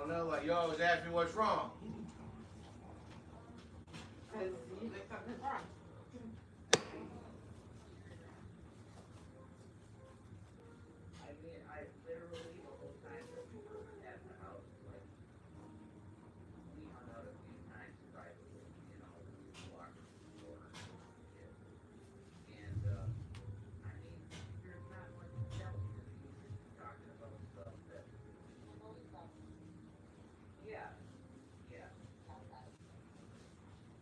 don't know, like you always ask me what's wrong. Because usually something's wrong. I mean, I literally the whole time that we were at the house, like we hung out a few times privately, you know, walked the store and I mean, there's not much to tell here. He's just talking about stuff that, yeah, yeah.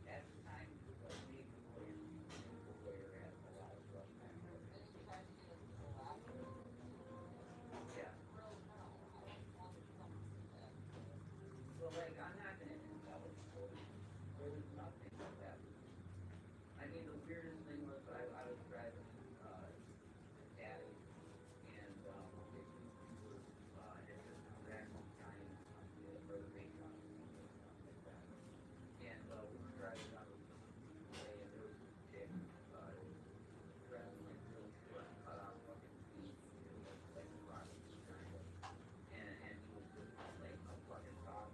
At the time, he was like maybe a lawyer. He was a lawyer, had a lot of stuff back there. Yeah. Well, like, I'm not gonna tell it. There was nothing that was, I mean, the weirdest thing was I was driving, Daddy, and, we were, at this random time, where the main house was, something like that. And, we were driving down the way, and there was this chick, dressed like really short, cut off fucking feet, it was like a prostitute kind of, and he was just like a fucking dog.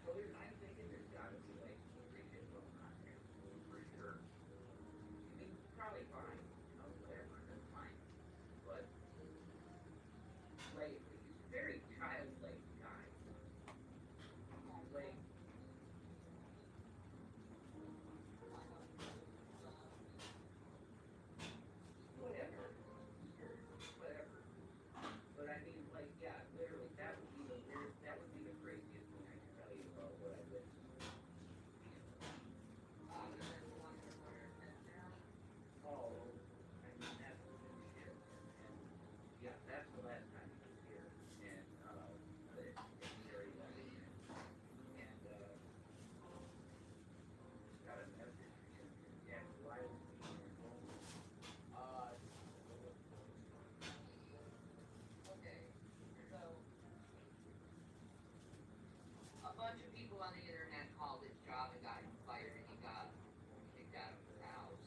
So there's, I'm thinking there's gotta be like some crazy shit going on here, for sure. I mean, probably fine, you know, whatever, that's fine. But, like, he's a very childlike guy. Like, whatever, sure, whatever. But I mean, like, yeah, literally, that would be the weird, that would be the craziest thing I can tell you about what I witnessed. Oh, I mean, that's some shit. And, yeah, that's the last time he was here. And, it's very lovely. And, just got a message from his ex-wife being home. Uh, okay, so a bunch of people on the internet called his job and got him fired, and he got kicked out of his house.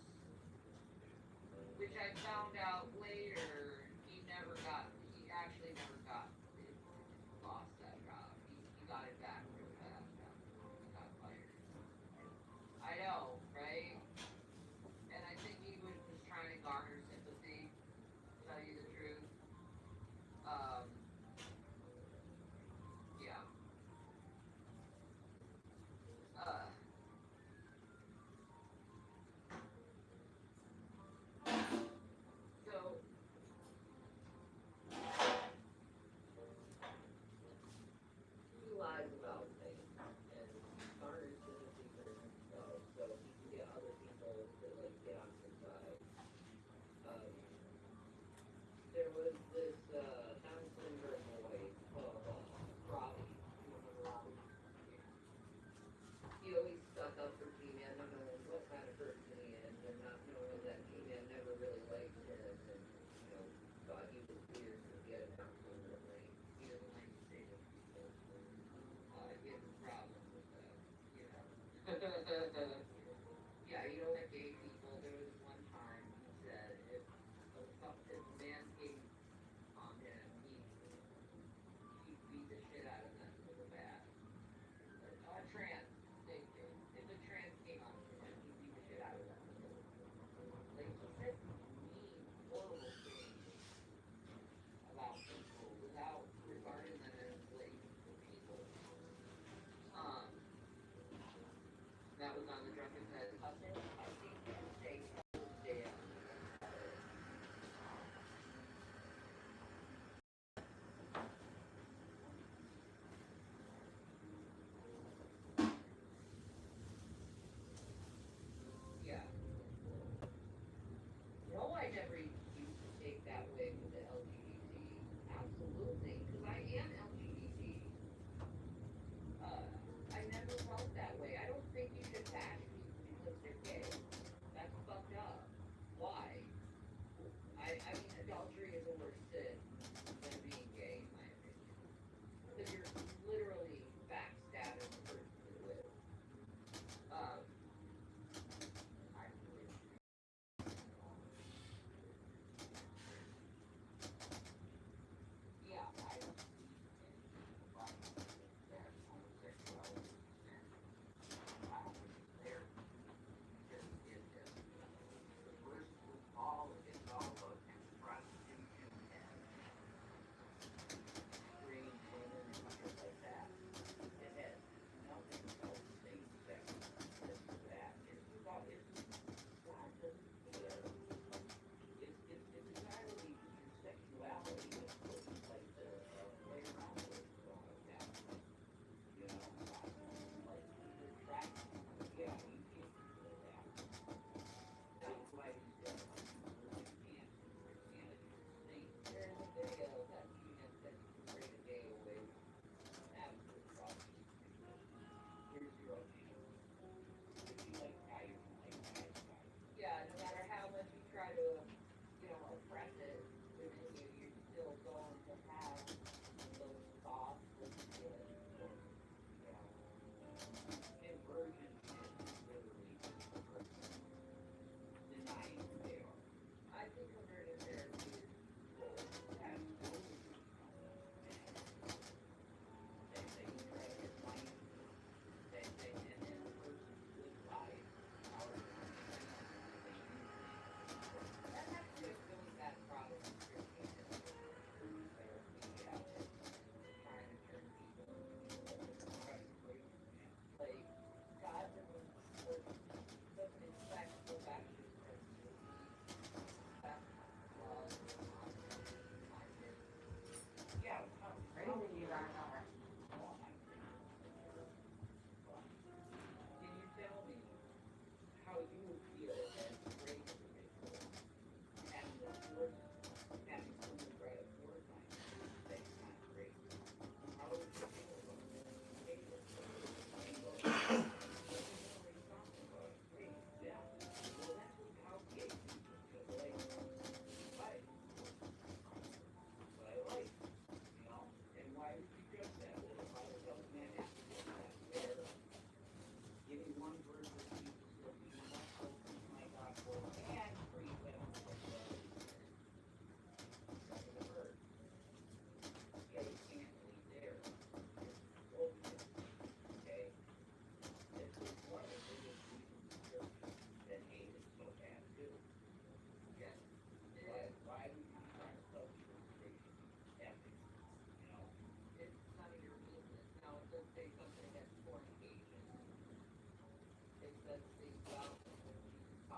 Which I found out later, he actually never got, lost that job. He got it back really fast after he got fired. I know, right? And I think he was just trying to garner sympathy, to tell you the truth. Um, yeah. Uh, so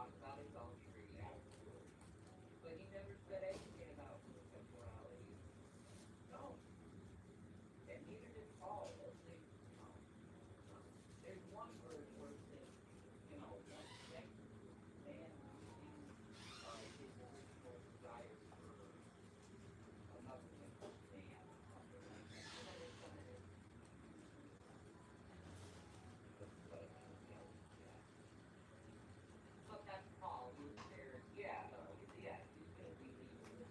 talked about adultery, but he never said anything about sexuality. No. And neither did Paul. No. No. There's one verse where it says, you know, one sex man losing his original desire for another man or something like that. I know there's some of it. But, you know, yeah. But that's Paul. He was there. Yeah, no, yeah, he's going to be leaving.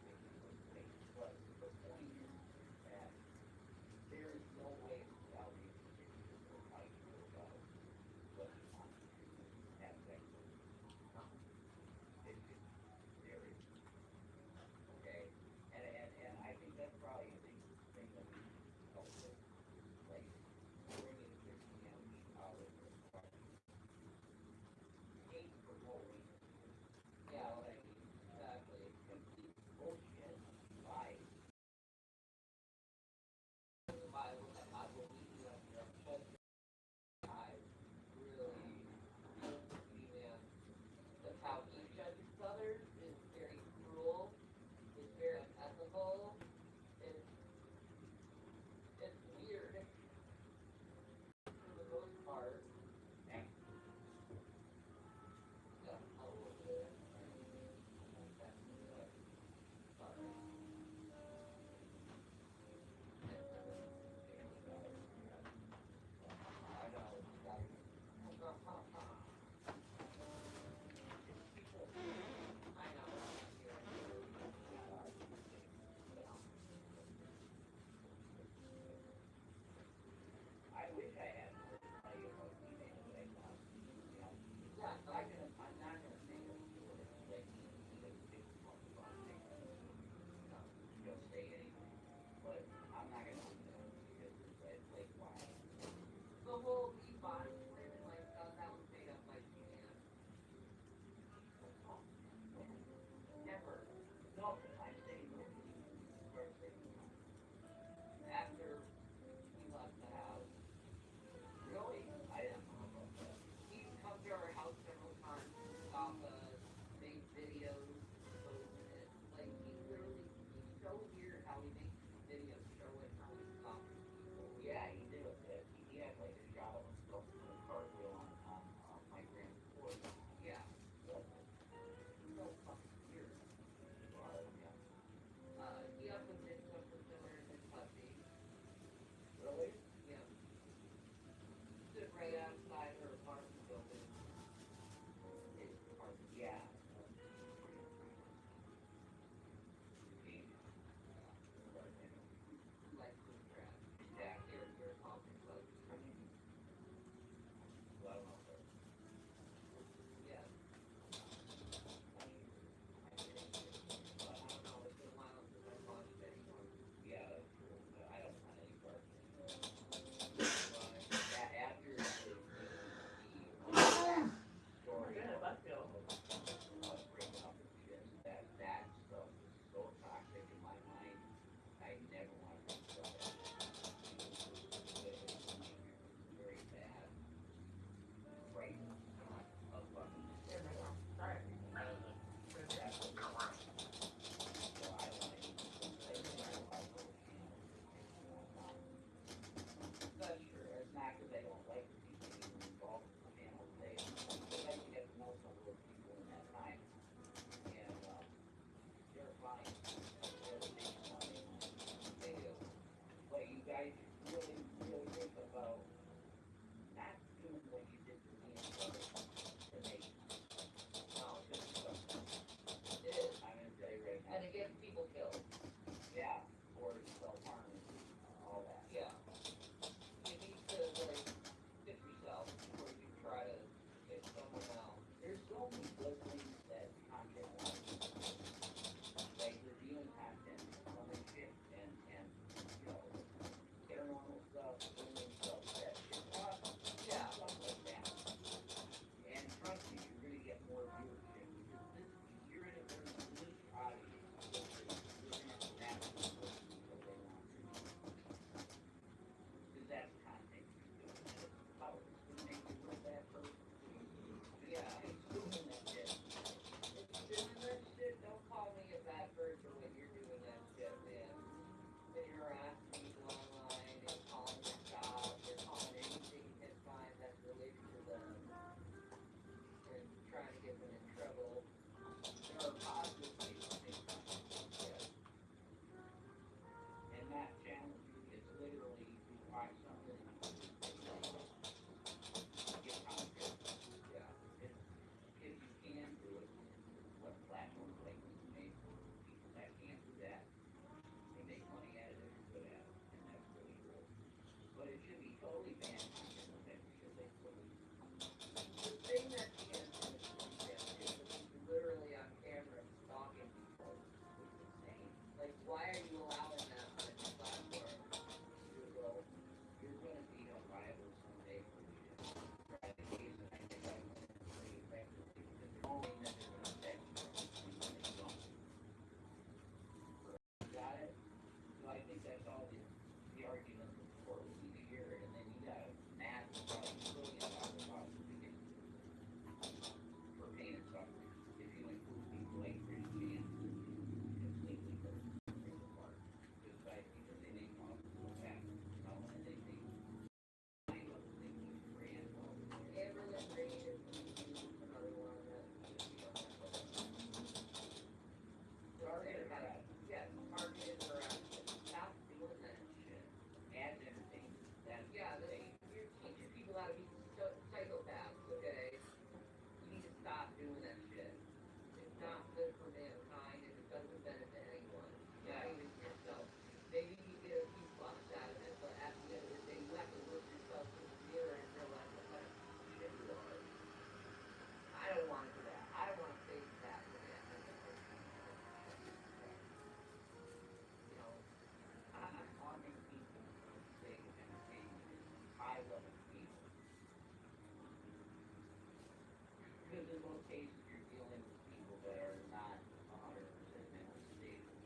cases you're dealing with people that are not 100% mentally stable.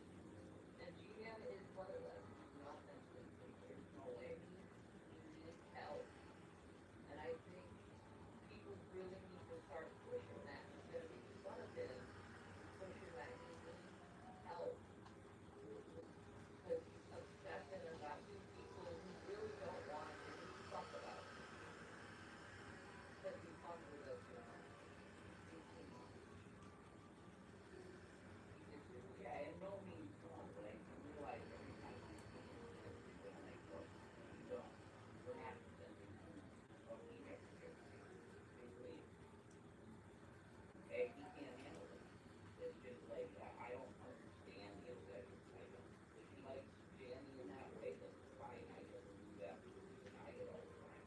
And Gina is one of them. No offense, there's no way he needs help. And I think people really need to start pushing that instead of making fun of him, pushing that he needs help. Because he's obsessing about these people who really don't want to do stuff about it. Because he's talking with us, you know. Yeah, and no means wrong, but I can realize every time I see him, I'm like, look, you don't. We're not presenting what he has to do. Basically, hey, he can't handle it. It's just like, I don't understand the obsession. I don't. If he likes Janny in that way, then fine, I just do that. I get all the time.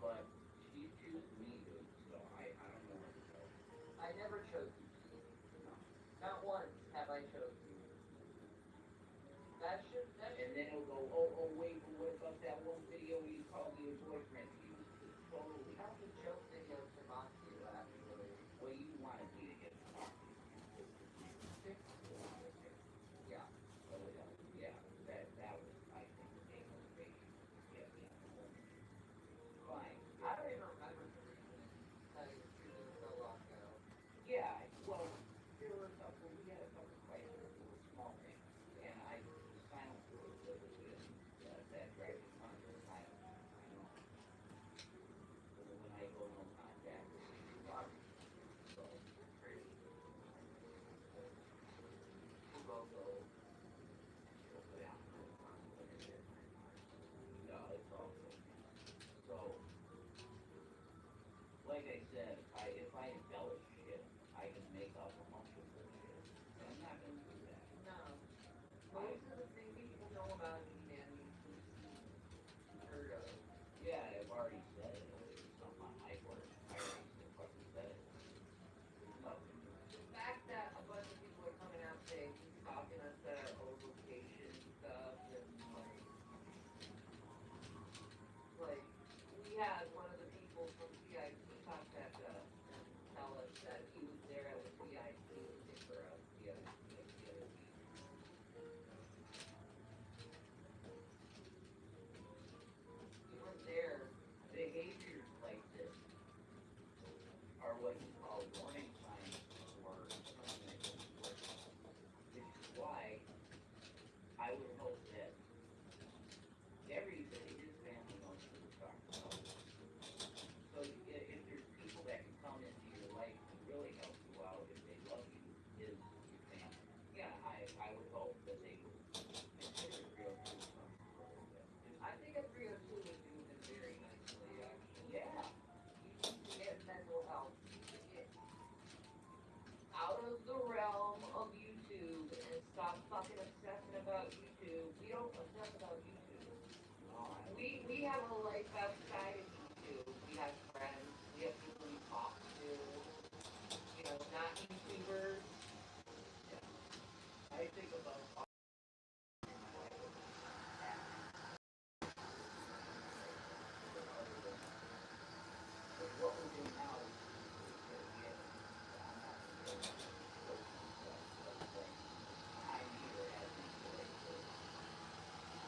But she chose me, dude, so I don't know what to tell her. I never chose you, Steve. No. Not once have I chosen you. And then it'll go, oh, wait, but what about that one video where you called me your boyfriend? He was totally. How many joke videos to mock you actually? Well, you wanted me to get mocked. Yeah. Yeah. That was, I think, the main motivation. Yeah. Fine. I don't even remember the reason. Tell you the truth, it was so long ago. Yeah, well, we had a couple fights, it was small things, and I silently with that dragon hunter, I know. When I go no contact, so crazy. She'll go, she'll go down, no, it's all good. So, like I said, if I embellish shit, I can make up a bunch of bullshit. And I'm not gonna do that. No. Most of the things people know about me, man, you've heard of. Yeah, I've already said it. It's something on my work. I already fucking said it. There's nothing. The fact that a bunch of people are coming out saying he's stalking us at our old location stuff and like we had one of the people from CIC contact us and tell us that he was there at the CIC looking for us the other week. He was there. Behaviors like this are what he calls warning signs for something that doesn't work. Which is why I would hope that everybody, his family knows who we're talking about. So if there's people that can come into your life and really help you out, if they love you, is your family. Yeah, I would hope that they would consider 302 something for a little bit. I think a 302 would do them very nicely, actually. Yeah. You need to get mental health. You need to get out of the realm of YouTube and stop fucking obsessing about YouTube. We don't obsess about YouTube. We have a life outside of YouTube. We have friends. We have people we talk to. You know, not YouTubers. Yeah. I think about what we're doing now is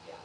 yeah,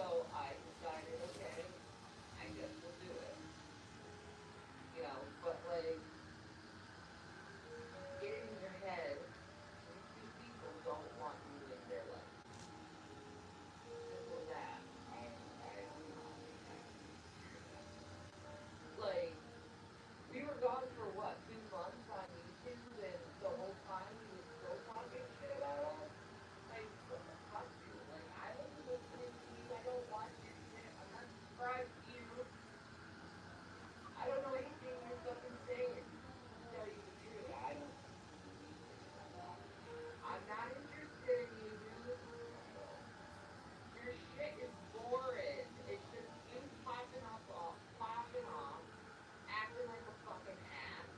So I decided, okay, I guess we'll do it. You know, but like, get it in your head, these two people don't want you in their life. Simple as that. Like, we were gone for what, 2 months on YouTube, and the whole time he was still talking shit about us? Like, what the fuck, dude? Like, I wasn't listening to you, I don't watch your shit, I'm not subscribed to you, I don't know anything you're fucking saying. To tell you the truth, I'm not interested in you, dude. Your shit is boring. It's just you popping off, acting like a fucking ass,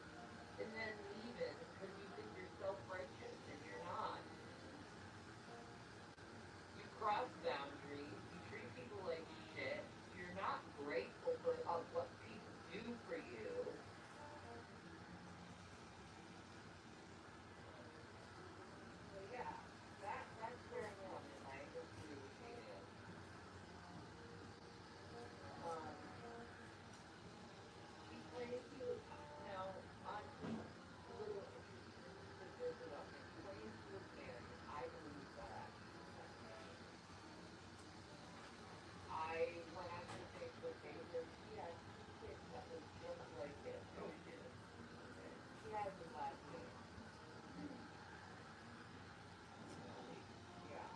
and then leaving because you think you're self-righteous and you're not. You cross boundaries. You treat people like shit. You're not grateful for what people do for you. So yeah, that's where I am in my history with Guinea. Um, he claims he was now on a little interesting statistics about him. Claims he was married. I believe that. I went on his Facebook page and he has 2 kids that look just like him. No shit. He has his last name. Yeah.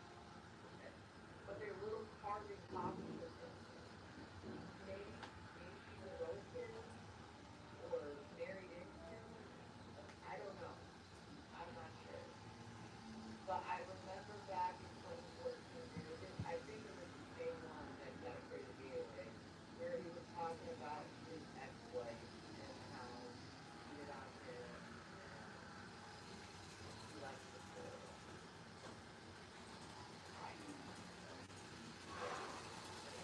But they're little carbon copies of him. Maybe she was roasted or married into him. I don't know. I'm not sure. But I remember back in 2014, I think it was the same one that got afraid of DOA, where he was talking about his ex-wife and how she cheated on him and he likes the girl.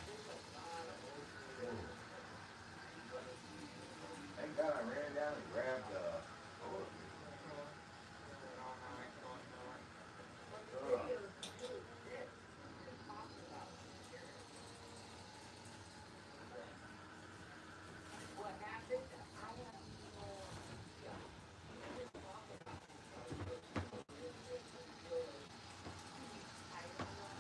There's a lot of old videos. Thank God I ran down and grabbed But the videos still exist. They're talking about parents. What happened? I have no idea. He didn't talk about his relationship until I don't know.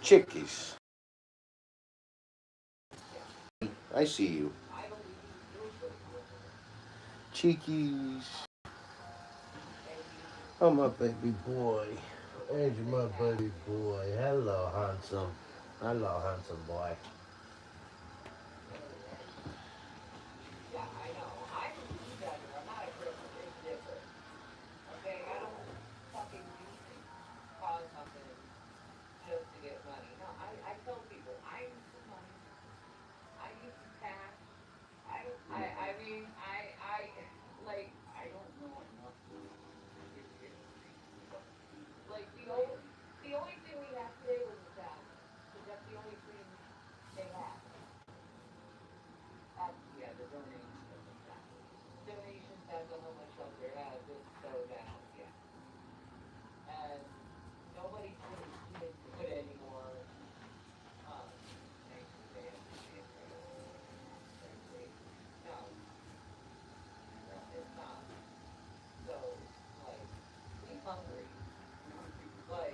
chickies. Yeah, I see you. I believe he was real close with her, Cheekies. and he was just Oh, my baby boy. so There's whatever they my had. baby boy. Hello, handsome. Hello, handsome boy. Yeah, I know. I believe that. I'm not a Christian. There's a difference. Okay, I don't fucking do things, cause something just to get money. No, I tell people I need some money. I need some cash. I mean, like, I don't know enough his history. Like, the only thing we have today was a salad. Because that's the only thing they have. Yeah, the donations and stuff. Donations, I don't know much else there has, just so down, yeah. And nobody's really doing good anymore. Thanks for saying it, frankly. No, it's not. So, like, he's hungry. But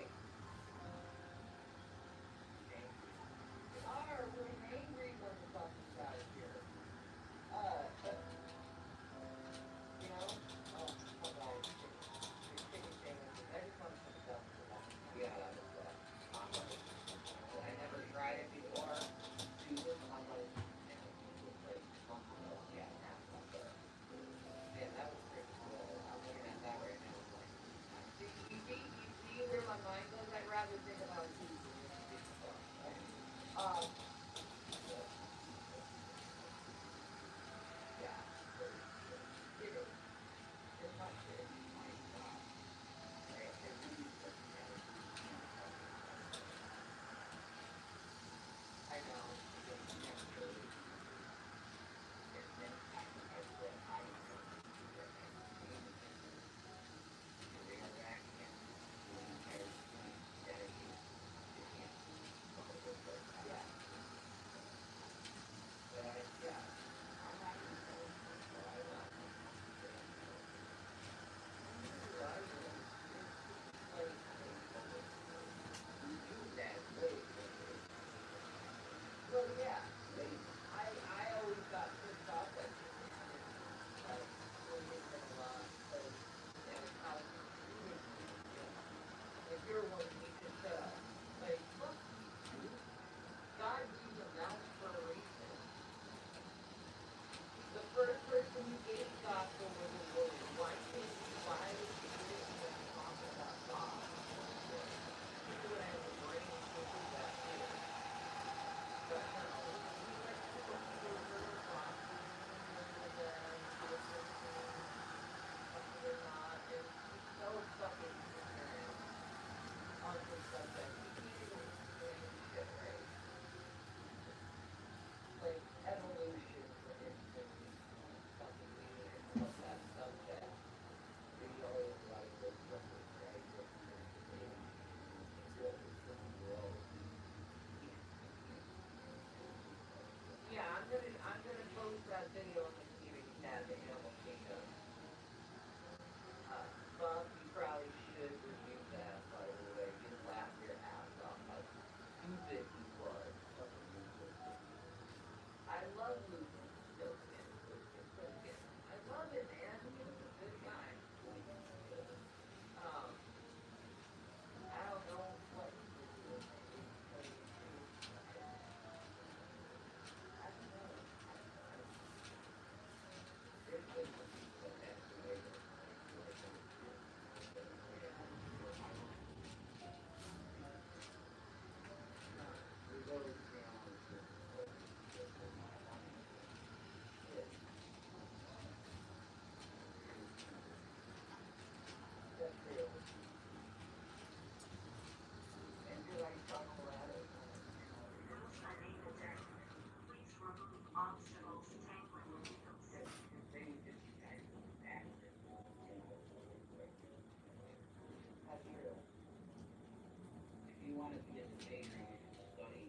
wanted to get the bakery and study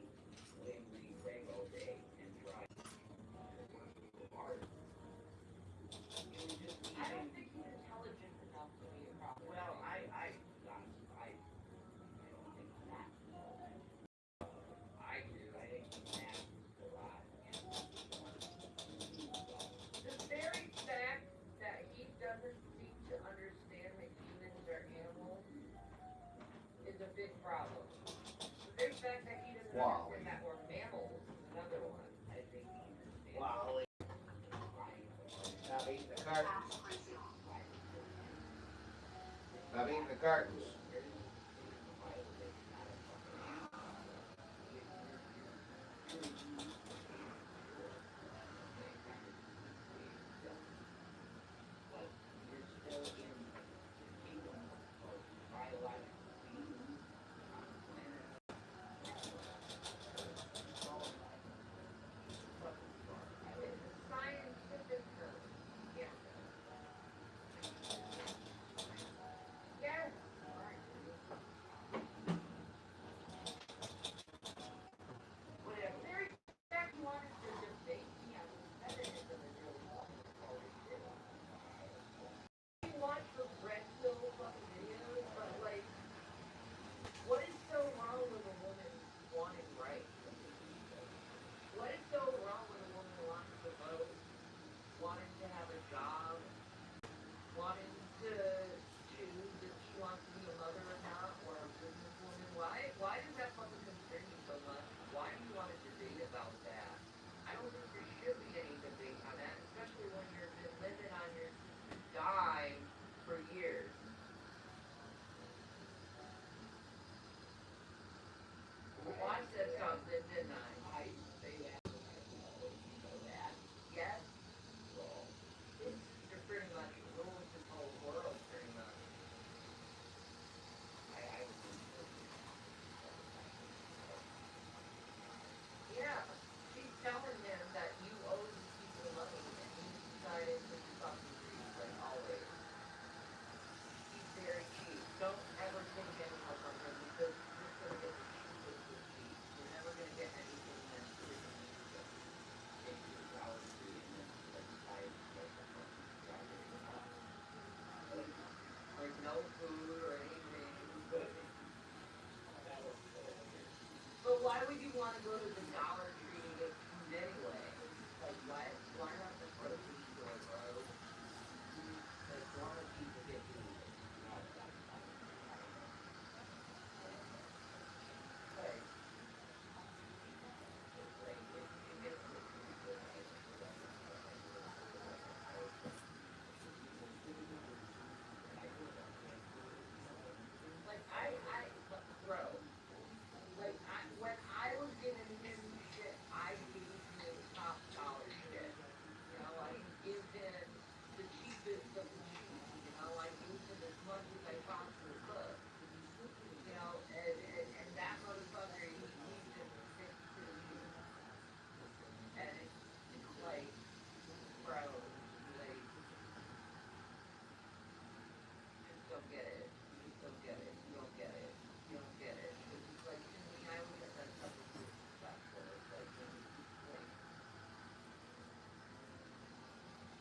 way read Craig all day and try to work so hard. It was just I don't think he's intelligent enough to be a problem. well, I don't think that. I do. I think he matters a lot. The very fact that he doesn't seem to understand that humans are animals is a big problem. The very fact that he doesn't Wow. understand that we're mammals is another one. I think he understands. Wow. Stop eating the cartons. Stop eating the cartons. Scientific term. Yeah. Yes. Whatever. Very fact he wanted to debate me on feminism is really fucking shit. He watched the red pill fucking videos, but like, what is so wrong with a woman wanting rights? What is so wrong with a woman wanting to vote, wanting to have a job, wanting to choose if she wants to be a mother or not, or a businesswoman? Why does that fucking concern you so much? Why do you want to debate about that? I don't think there should be any debate on that, especially when you've been living on your dime for years. Well, I said something, didn't I? I say that, but I don't know if you know that. Yes, Well, you're pretty much rules this whole world, pretty much. I was in Yeah, she's telling him that you owe these people money, and he decided to do something free, like always. He's very cheap. Don't ever take any help from him because you're just gonna get the cheapest of cheap. You're never gonna get anything that's freaking useful. Like no food or anything. But why would you want to go to the Dollar Tree to get food anyway? Like what? Why not the grocery store, bro? Like, normal people get food. Like, Like, if you can get some food, then I think that's like but bro, like when I was giving him shit, I gave him top dollar shit. You know, I didn't give him the cheapest of the cheap. You know, I gave him as much as I possibly could. You know, and that motherfucker, he just sticks to you. And it's like, bro, like, just don't get it. You just don't get it. You don't get it. You don't get it. It's just like, to me, I look at that stuff as disrespectful. It's like, when you, like,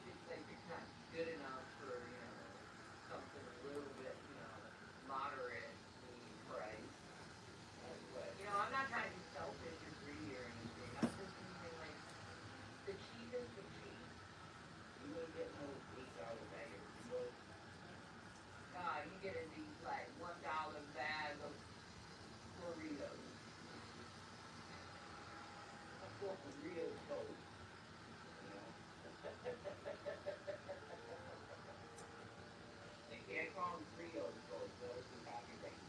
it's like it's not good enough for, you know, something a little bit, you know, moderately priced. You know, I'm not trying to be selfish or greedy or anything. I'm just meaning, like, the cheapest of cheap. you wouldn't get no $8 bag of Doritos. You get in these, like, $1 bag of Doritos. Of course, the real toast, you know. They can't call them Creole toast, those who copyright.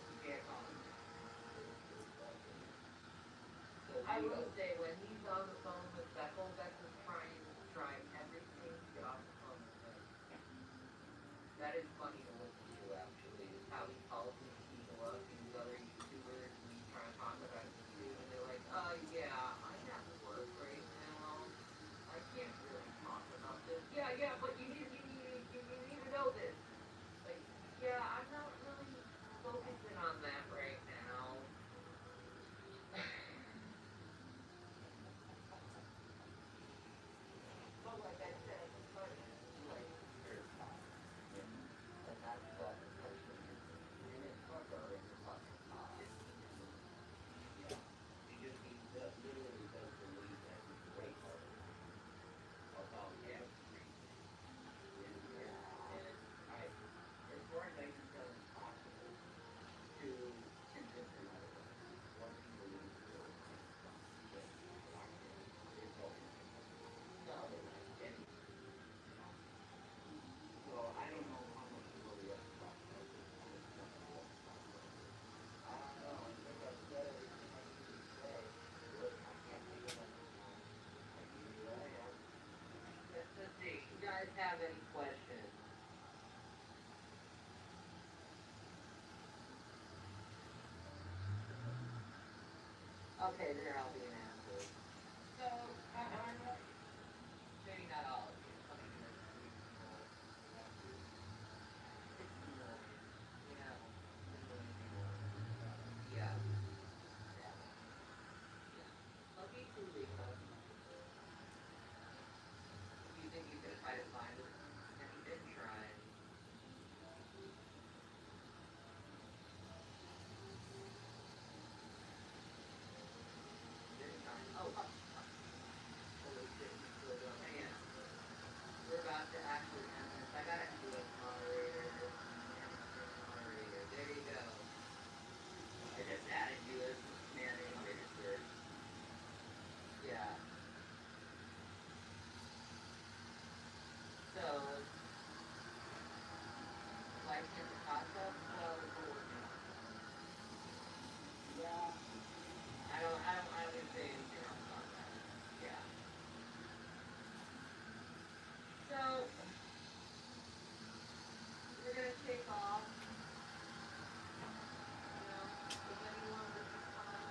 You can't call them that. I will say, when he's on the phone with Beckles is trying everything to get off the phone with him. That is funny to listen to, actually, is how he calls these people up, these other YouTubers, and he's trying to talk about it too, and they're like, yeah, I'm at work right now. I can't really talk about this. Yeah, but you need to know this. Like, yeah, I'm not really focusing on Okay, there I'll be an asshole. So, maybe not all of you. Some of you are sweet people. It's annoying. You know, it's annoying people. Yeah. Yeah. Yeah. Lucky Tulika. You think he's gonna try to find us? And he did try. Oh, holy shit, he's still going. Hang on. We're about to actually end this. I gotta do a moderator. Moderator. There you go. I just added you as managing register. Yeah. So, like in the concept, well, we're working on it. Yeah. I don't even say anything else on that. Yeah. So, we're gonna take off. You know, if anyone would be kind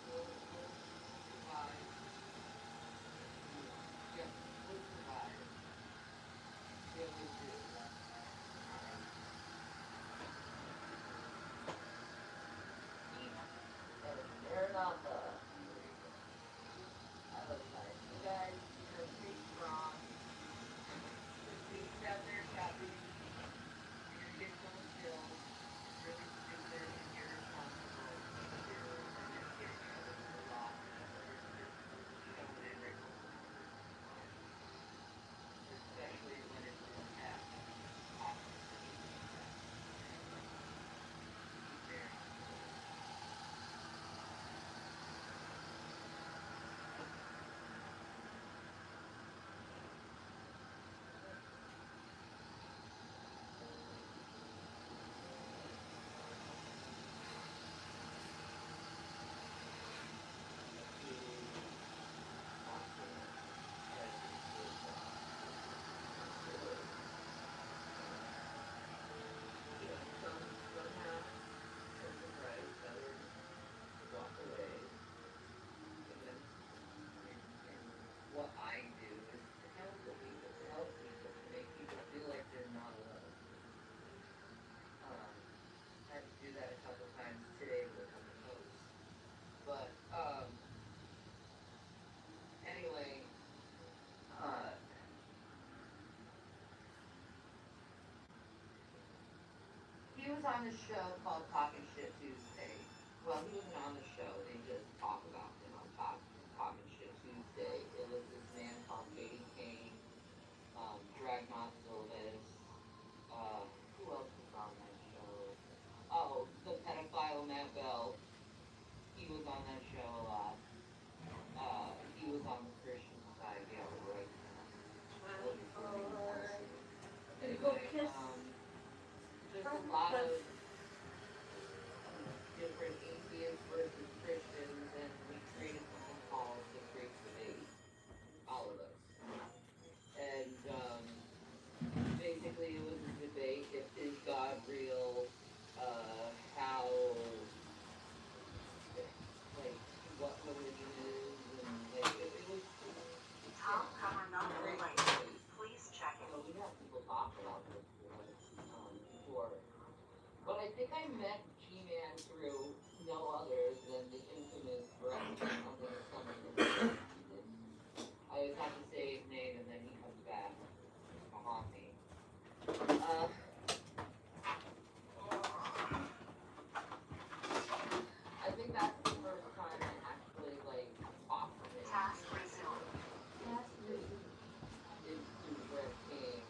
we'll survive. Yep, we'll survive. We always do. Alright. Maranatha. I love you guys. You guys are pretty strong. Just being out there shopping. You're gonna get someone killed. Really stupid and irresponsible. And just kidding, you know, this is a lot. You're showing it right now. Especially when it's in that toxic situation. Be very somehow, some surprise, better to walk away. And then, and what I do is to help the people, to make people feel like they're not alone. I had to do that a couple times today with on the post. But, anyway, he was on this show called Talking Shit Tuesday. Well, he wasn't on the show. They just talk about him on Talking Shit Tuesday. It was this man called Katie Kane, Dragnaut Silvis. Who else was on that show? Oh, the pedophile Matt Bell. He was on that show a lot. He was on the Christian side, yeah, right. Anyway, there's a lot of different atheists versus Christians, and we created something called the Great Debate, all of us. And basically, it was a debate: is God real? How, like, what religion is, and like, it was Top cover not a great light. debate. Please check it. So we have people talk about this before. But I think I met G-Man through no other than the infamous Brett something. I always have to say his name and then he comes back to haunt me. I think that's the first time I actually like talked to him. Task resumed. It's through Brett King.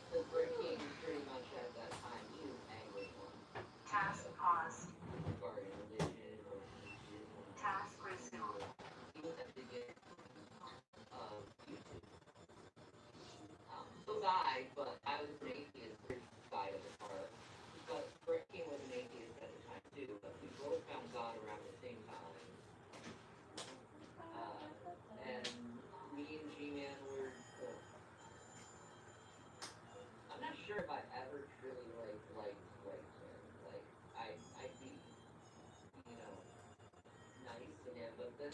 Because Brett King pretty much at that time, he was angry one. Task paused. Regarding religion or religion. Task resumed. He was at the beginning of YouTube. So died, but I was an atheist, which side of the part. But Brett King was an atheist at the time too, but we both found God around the same time. And me and G-Man were, I'm not sure if I ever truly liked him.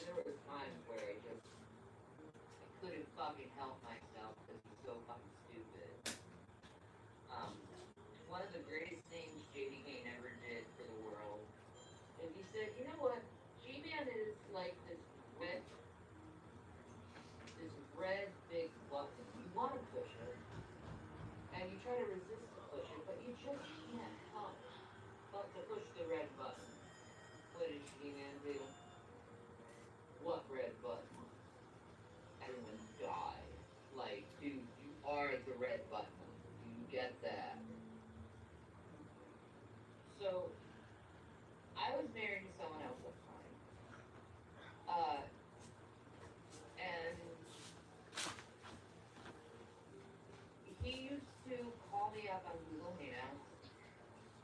there was times where I couldn't fucking help myself because he's so fucking stupid. One of the greatest things JD Kane ever did for the world is he said, you know what? G-Man is like this red big button. You want to push it, and you try to resist to push it, but you just can't help but to push the red button. What did G-Man do? What red button? Everyone died. Like, dude, you are the red button. Do you get that? So, I was married to someone else at the time. And he used to call me up on Google Hangouts,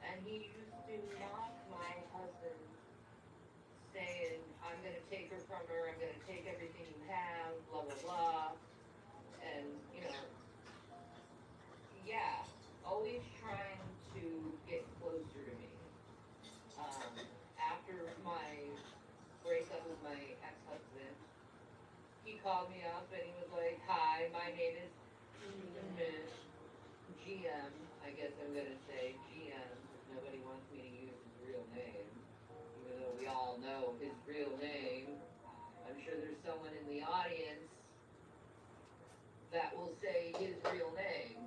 and he used to mock my husband, saying, I'm gonna take her from her, I'm gonna take everything you have, blah, blah, blah. And, you know, yeah, always trying to get closer to me. After my breakup with my ex-husband, he called me up and he was like, hi, my name is Miss GM. I guess I'm gonna say GM because nobody wants me to use his real name. Even though we all know his real name. I'm sure there's someone in the audience that will say his real name.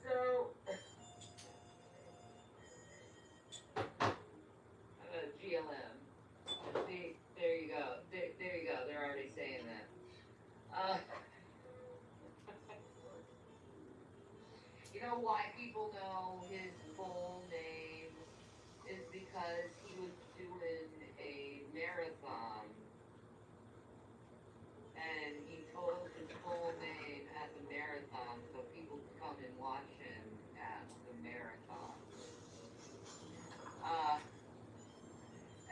So, GLM. See, there you go. There you go. They're already saying that. You know why people know his full name is because he was doing a marathon and he told his full name at the marathon so people could come and watch him at the marathon.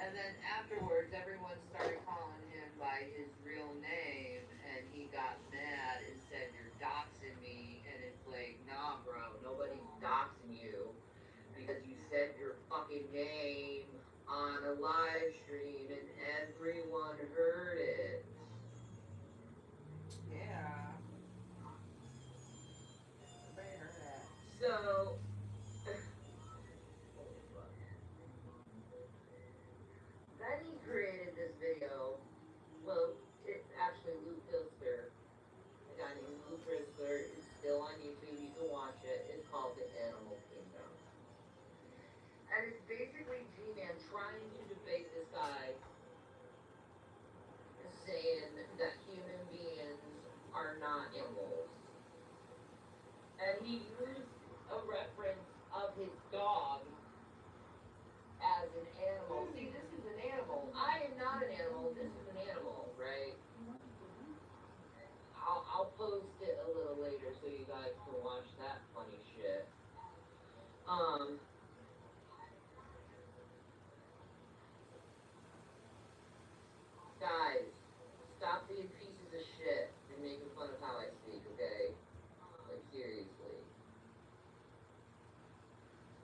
And then afterwards, everyone started calling him by his real name, and he got mad and said, you're doxing me, and it's like, nah, bro, nobody's doxing you, because you said your fucking name on a live stream, and everyone heard it. Yeah. Everybody heard that. So, then he created this video. Well, it's actually Lou Pilster. A guy named Lou Pilster. It's still on YouTube. You can watch it. It's called The Animal Kingdom. And it's basically G-Man trying to debate this guy, saying that human beings are not animals. And he used a reference of his dog as an animal. See, this is an animal. I am not an animal. This is an animal, right? I'll post it a little later so you guys can watch that funny shit. Guys, stop being pieces of shit and making fun of how I speak, okay? Like, seriously.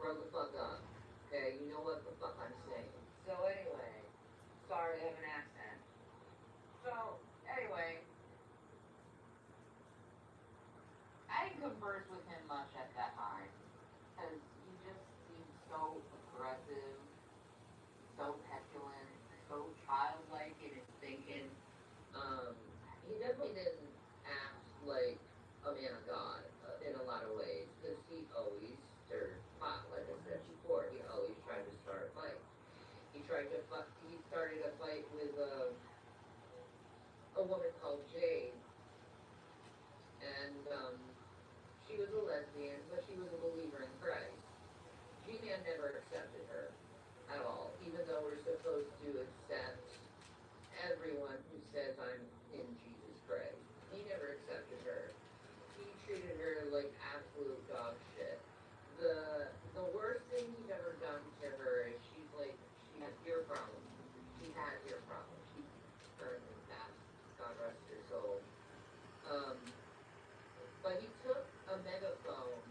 Grow the fuck up, okay? You know what the fuck I'm saying. So anyway, sorry I have an accent. So, anyway, I didn't converse with him much at that time, because he just seemed so aggressive, so petulant, so childlike in his thinking. He definitely didn't act like a man of God in a lot of ways, because he always stirred pot, like I said before. He always tried to start a fight. He started a fight with a woman called Jade, and she was a lesbian, but she was a believer in Christ. G-Man never accepted her at all, even though we're supposed to accept everyone who says I'm in Jesus Christ. He never accepted her. He treated her like absolute dog shit. The worst thing he's ever done to her is she has ear problems. She had ear problems. She currently passed. God rest her soul. But he took a megaphone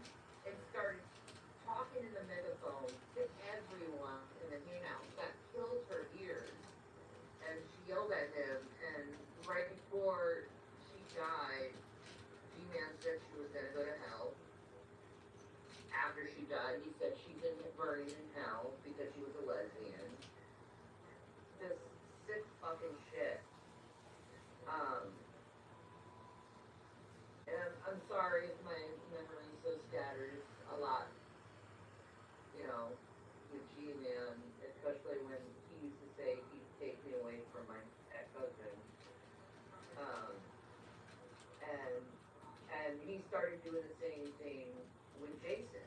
yelled at him, and right before she died, G-Man said she was gonna go to hell. After she died, he said she's burning in hell because she was a lesbian. Just sick fucking shit. And I'm sorry if my memory's so scattered. It's a lot, you know, with G-Man, especially when he used to say he'd take me away from my ex-husband. Um, and he started doing the same thing with Jason.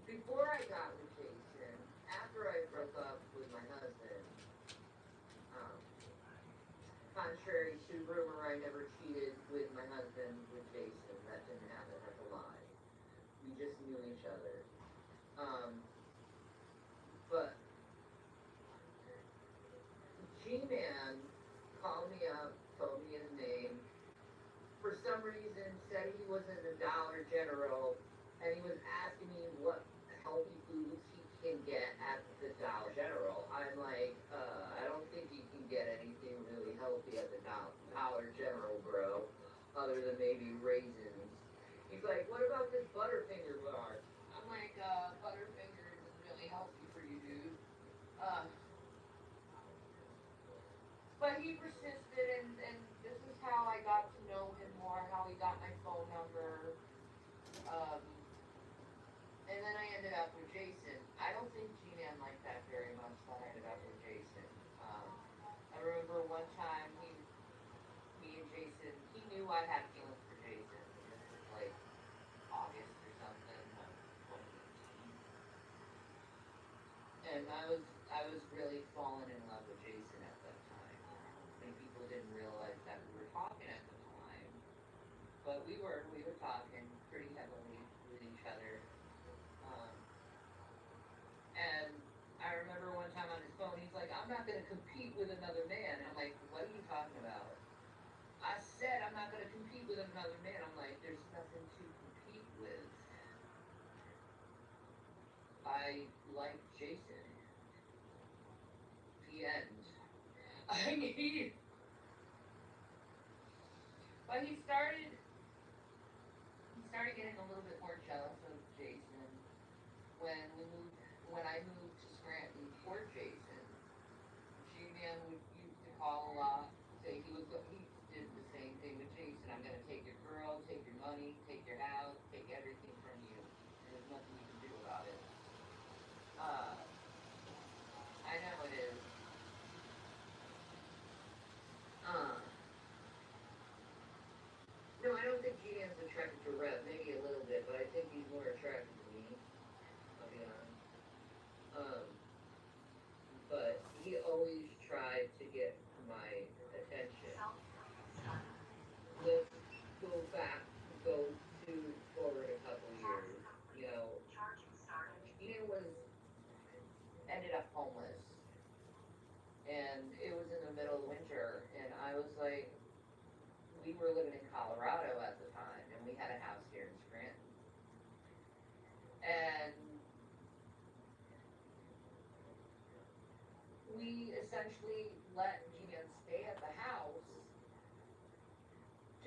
Before I got with Jason, after I broke up with my husband, um, contrary to rumor, I never cheated with my husband with Jason. That didn't happen. That's a lie. We just knew each other. But G-Man called me up, told me his name. For some reason, said he wasn't a Dollar General, and he was asking me what healthy foods he can get at the Dollar General. I'm like, I don't think you can get anything really healthy at the Dollar General, bro, other than maybe raisins. He's like, what about this Butterfinger bar? I'm like, Butterfinger isn't really healthy for you, dude. But he persisted, and this is how I got to know him more, how he got my phone number. And then I ended up with Jason. I don't think G-Man liked that very much, that I ended up with Jason. I remember one time, me and Jason, he knew I had feelings for Jason. This was like August or something of 2018. And I was really falling in love with Jason at that time. And people didn't realize that we were talking at the time. But we were talking pretty heavily with each other. And I remember one time on his phone, he's like, I'm not going to compete with another man. I'm like, what are you talking about? I said I'm not going to compete with another man. I'm like, there's nothing to compete with. I like Jason. The end. I mean, but he started getting a little bit more jealous of Jason when I moved to Scranton for Jason. G-Man used to call a lot, say he did the same thing with Jason. I'm gonna take your girl, take your money, take your house, take everything from you. There's nothing you can do about it. I know it is. No, I don't think G-Man's attracted to Rev, maybe a little bit, but I think he's more attracted to me, I'll be honest. But he always tried to get my attention. Let's go forward a couple years. You know, Gina ended up homeless. And it was in the middle of winter, and I was like, we were living in Colorado at the time, and we had a house here in Scranton. And we essentially let G-Man stay at the house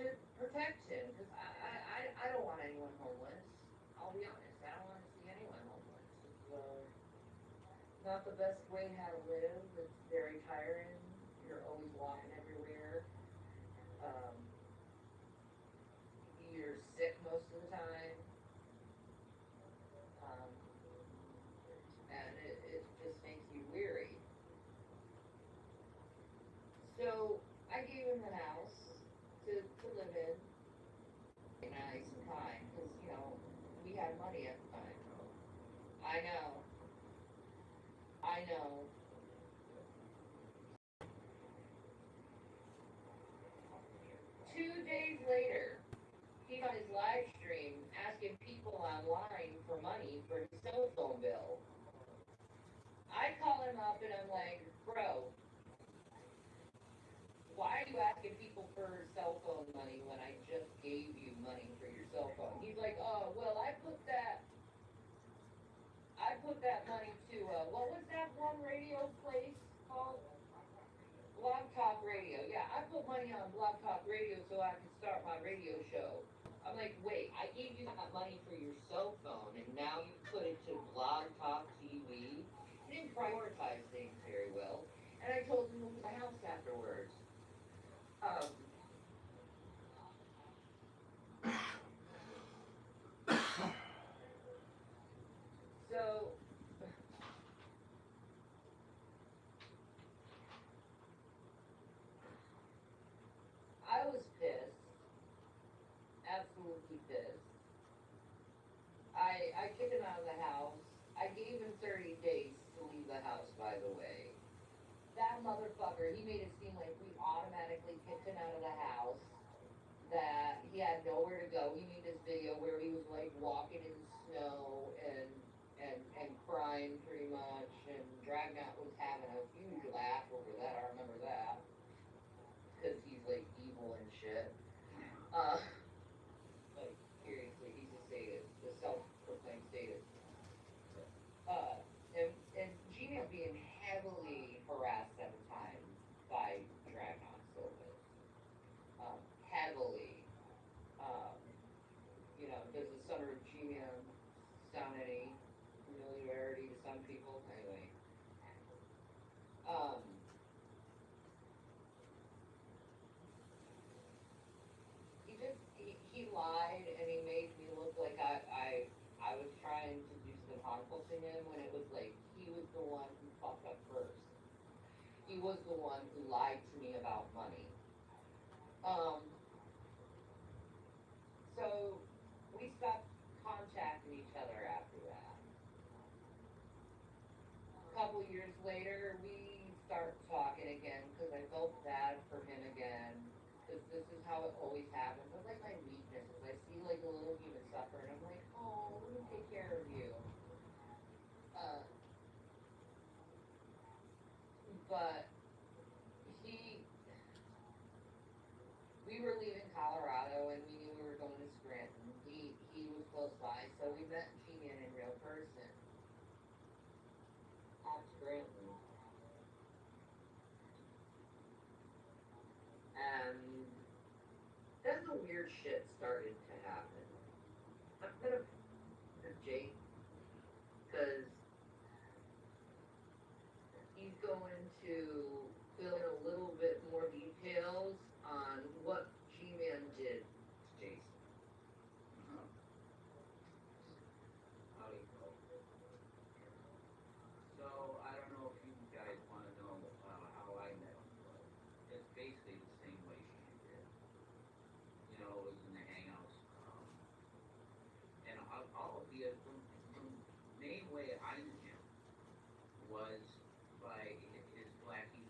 to protect him, because I don't want anyone homeless. I'll be honest, I don't want to see anyone homeless. It's not the best way how to live. It's very tiring. You're always walking everywhere. You're sick most of the time. And it just makes you weary. So I gave him the house to live in. Nice and kind, because, you know, we had money at the time. I know. 2 days later, he's on his live stream asking people online for money for his cell phone bill. I call him up and I'm like, bro, why are you asking people for cell phone money when I just gave you money for your cell phone? He's like, oh, well, I put that money to, what was that one radio place called? money on Blog Talk Radio so I can start my radio show. I'm like, wait, I gave you that money for your cell phone, and now you put it to Blog Talk TV. You didn't prioritize things very well, and I told him to move the house afterwards. Um, so I was pissed, absolutely pissed. I kicked him out of the house. I gave him 30 days to leave the house, by the way. That motherfucker, he made it seem like we automatically kicked him out of the house, that he had nowhere to go. He made this video where he was like walking in the snow and crying pretty much, and Dragnet was having a huge laugh over that. I remember that. Because he's like evil and shit. Like, seriously, he's a sadist, the self-proclaimed sadist. And Gina being heavily harassed at the time by Dragnon Silvis. Heavily. You know, does the son of Gina sound any familiarity to some people? Anyway. He lied and he made me look like I was trying to do something harmful to him when it was like he was the one who fucked up first. He was the one who lied to me about money. So we stopped contacting each other after that. A couple years later, we start talking again because I felt bad for him again. Because this is how it always happens. It's like my weaknesses. I see like a little human suffer, and I'm like, oh, let me take care of you. But we were leaving Colorado, and we knew we were going to Scranton. He was close by, so we met Genian in real person at Scranton. And then the weird shit started to happen. I'm gonna Jake, because he's going to fill in a little bit more details on what G-Man did to Jason. Howdy, folks. So, I don't know if you guys want to know how I met him, but it's basically the same way she did. You know, it was in the hangouts. And I'll be the main way I knew him was by his Blackie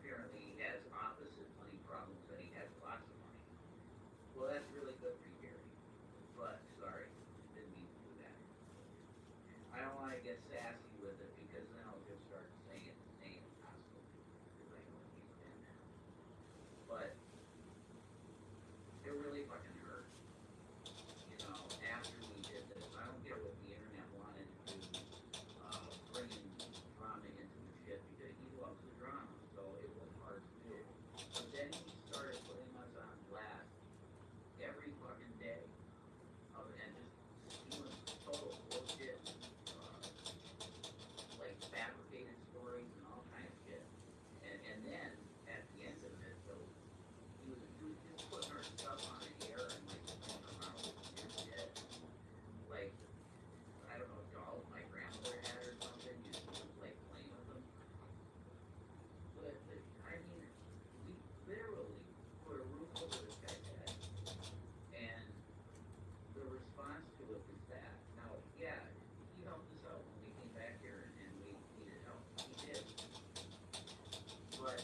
apparently he has opposite money problems and he has lots of money. Well, that's really good for Gary. But, sorry, didn't mean to do that. I don't want to get sassy with it because then I'll just start saying his name possibly. Because I know he's been there. But, it really fucking hurt. You know, after we did this, I don't get what the internet wanted to do, bringing drama into the shit because he loves the drama, so it was hard to do. But then he started putting us on blast every fucking day, and just spewing total bullshit, like fabricated stories and all kinds of shit. And then at the end of it, though, he was just putting our stuff on the air and like playing around with weird shit. Like, I don't know, dolls my grandmother had or something, you just like playing with them. But I mean, we literally put a roof over this guy's head. And the response to it was that. Now, yeah, he helped us out when we came back here and we needed help. He did. But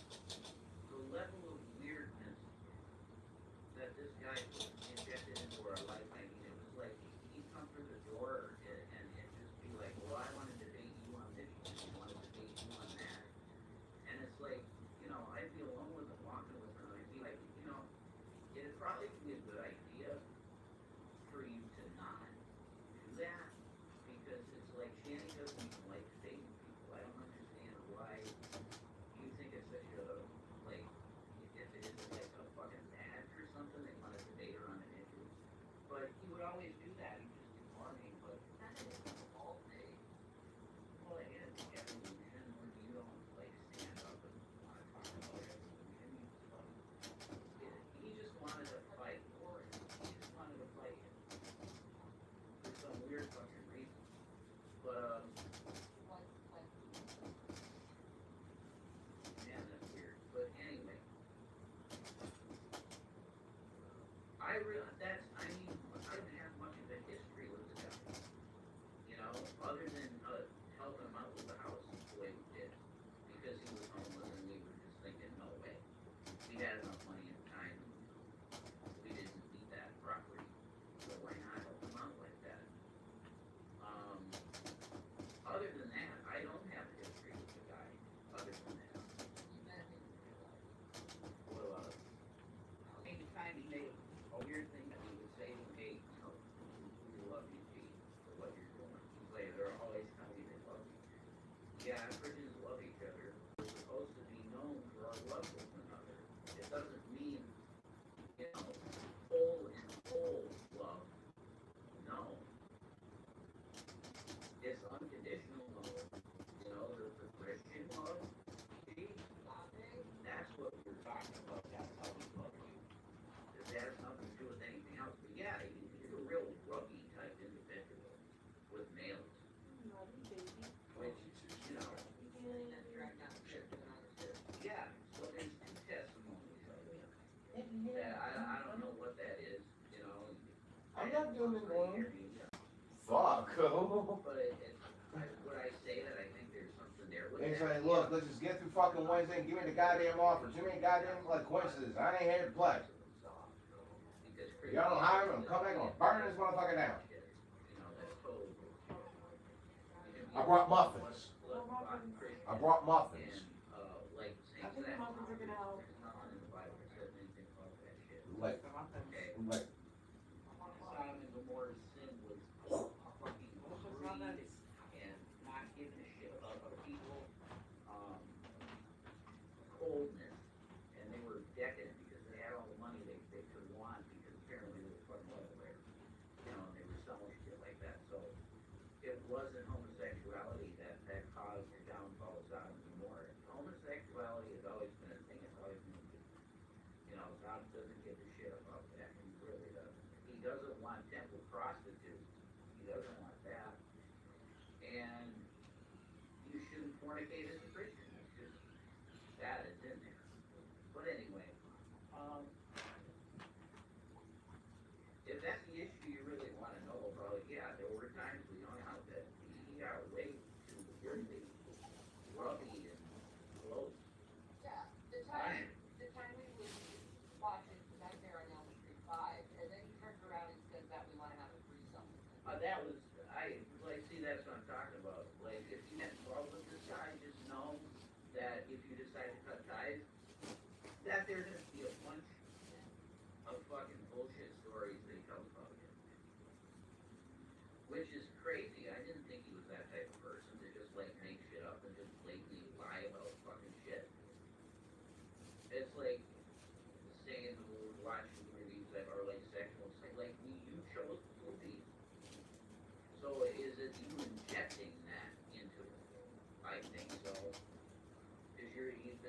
the level of weirdness that this guy injected into our life, I mean, it was like he'd come through the door and just be like, well, I wanted to date you on this and I wanted to date you on that. And it's like, you know, I'd be alone with him, walking with him, and I'd be like, you know, it'd probably be a good idea for you to not do that because it's like Shanny doesn't even like dating people. I don't understand why you think it's such a, like, if it isn't like a fucking badge or something, they wanted to date her on an issue. But he would always do that. He'd just ignore me, but that is all day. Well, it is evolution when you don't, like, stand up and want to talk about evolution. You just, like, he just wanted to fight for it. He just wanted to fight it. For some weird fucking reason. But, man, that's weird. But anyway. I mean, I didn't have much of a history with the guy. You know, other than helping him out with the house the way we did. Because he was homeless and we were just thinking, no way. We had enough money and time. We didn't need that property. So why not help him out like that? Other than that, I don't have a history with the guy. Other than that. Well, anytime he made a weird thing that he would say to me, hey, you know, we love you, G, for what you're doing. He's like, they're always telling me they love you. Yeah, Christians love each other. We're supposed to be known for our love with one another. It doesn't mean, you know, whole and whole love. No. It's unconditional love. You know, the Christian love, G, that's what we're talking about. That's how we love you. That has nothing to do with anything else. But yeah, he's a real ruggy type individual with males. Which, you know, yeah, so there's two testimonies of it. That I don't know what that is, you know. I'm not doing it wrong. Fuck. Fuck. But would I say that I think there's something there with He's that? like, look, let's just get through fucking Wednesday and give me the goddamn offer. Give me a goddamn, like, coincidence. I ain't here to play. Y'all don't hire him, come back and burn this motherfucker down. I brought muffins. I brought muffins. Like, I think the muffins are gonna help. Like, like, Sodom and Gomorrah's sin was fucking greed and not giving a shit about other people, coldness, and they were decadent because they had all the money they could want because apparently they were fucking oil there, you know, and they were selling shit like that. So it wasn't homosexuality that caused the downfall of Sodom and Gomorrah. Homosexuality has always been a thing. It's always been a thing. You know, God doesn't give a shit about that. He really doesn't. He doesn't want temple prostitutes. He doesn't want that. And you shouldn't fornicate as a Christian. It's just that is in there. But anyway, if that's the issue you really want to know about, yeah, there were times we hung out that he got way too weirdly grubby and close. Yeah,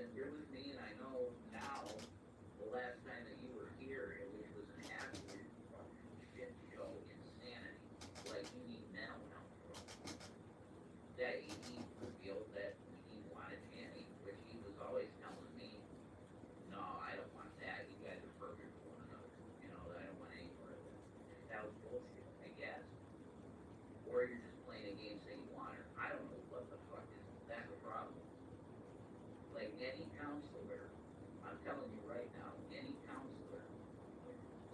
been here with me, and I know now the last time that you were here, it was an absolute fucking shit show, insanity. Like, you need mental help. That he revealed that he wanted Annie, which he was always telling me, no, I don't want that. You guys are perfect for one another. You know, I don't want any part of that. That was bullshit, I guess. Or you're just playing a game saying you want her. I don't know what the fuck is. That's a problem. Like any counselor, I'm telling you right now, any counselor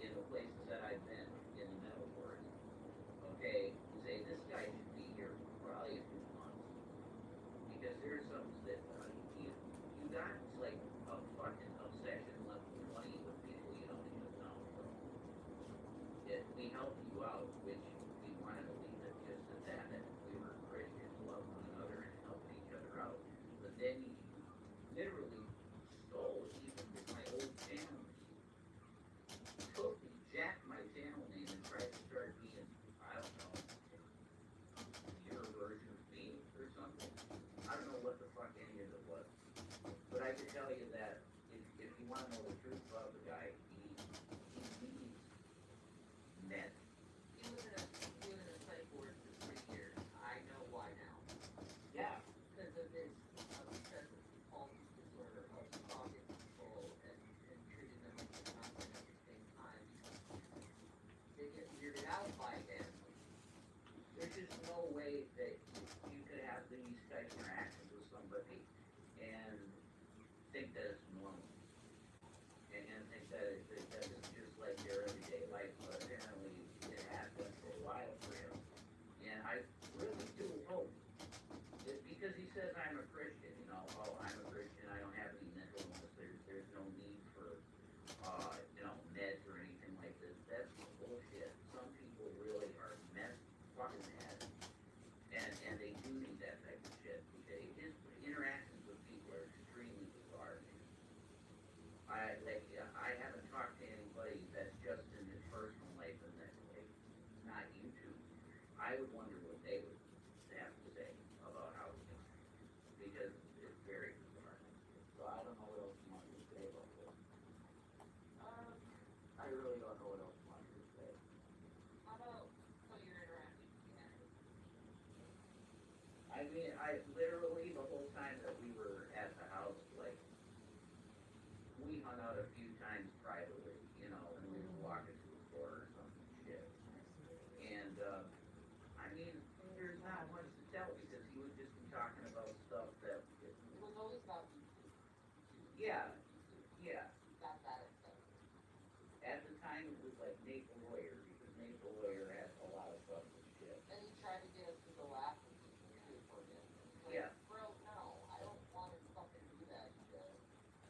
in the places that I've been in the mental wards, okay, say this guy should be here for probably a few months. Because there's some that you got like a fucking obsession level 20 with people you don't even know. So we help you out, which we wanted to leave it just at that we were Christians, love one another and help each other out. But then you literally stole even my old channel. Took me, jacked my channel name and tried to start being, I don't know, your version of me or something. I don't know what the fuck any of it was. But I can tell you that if you want to know the truth about the guy, he needs meds. He was in a psych ward for 3 years. I know why now. Yeah. Because of his obsessive compulsive disorder of talking to people and treating them like they're nothing at the same time. They get weirded out by him. There's just no way that you could have these type of interactions with somebody and think that it's normal. And think that it's just like their everyday life, but apparently it has been for a while for him. And I really do hope that because he says I'm a Christian, you know, oh, I'm a Christian, I don't have any mental illness, there's no need for, you know, meds or anything like this. That's bullshit. Some people really are fucking mad, and they do need that type of shit. Okay, his interactions with people are extremely bizarre. I haven't talked to anybody that's just in his personal life and that's like not YouTube. I would wonder what they would have to say about how he is, because it's very bizarre. So I don't know what else you want me to say about this. I really don't know what else you want me to say. How about your interactions with Annie? I mean, I literally, the whole time that we were at the house, like, we hung out a few times privately, you know, and we were walking to the store or some shit. And, I mean, there's not much to tell because he would just be talking about stuff that, It was always about you. yeah, Got that stuff. at the time it was like Nate the Lawyer, because Nate the Lawyer had a lot of stuff and shit. And he tried to get us to go after people too for him. Like, Yeah. bro, no, I don't want to fucking do that shit.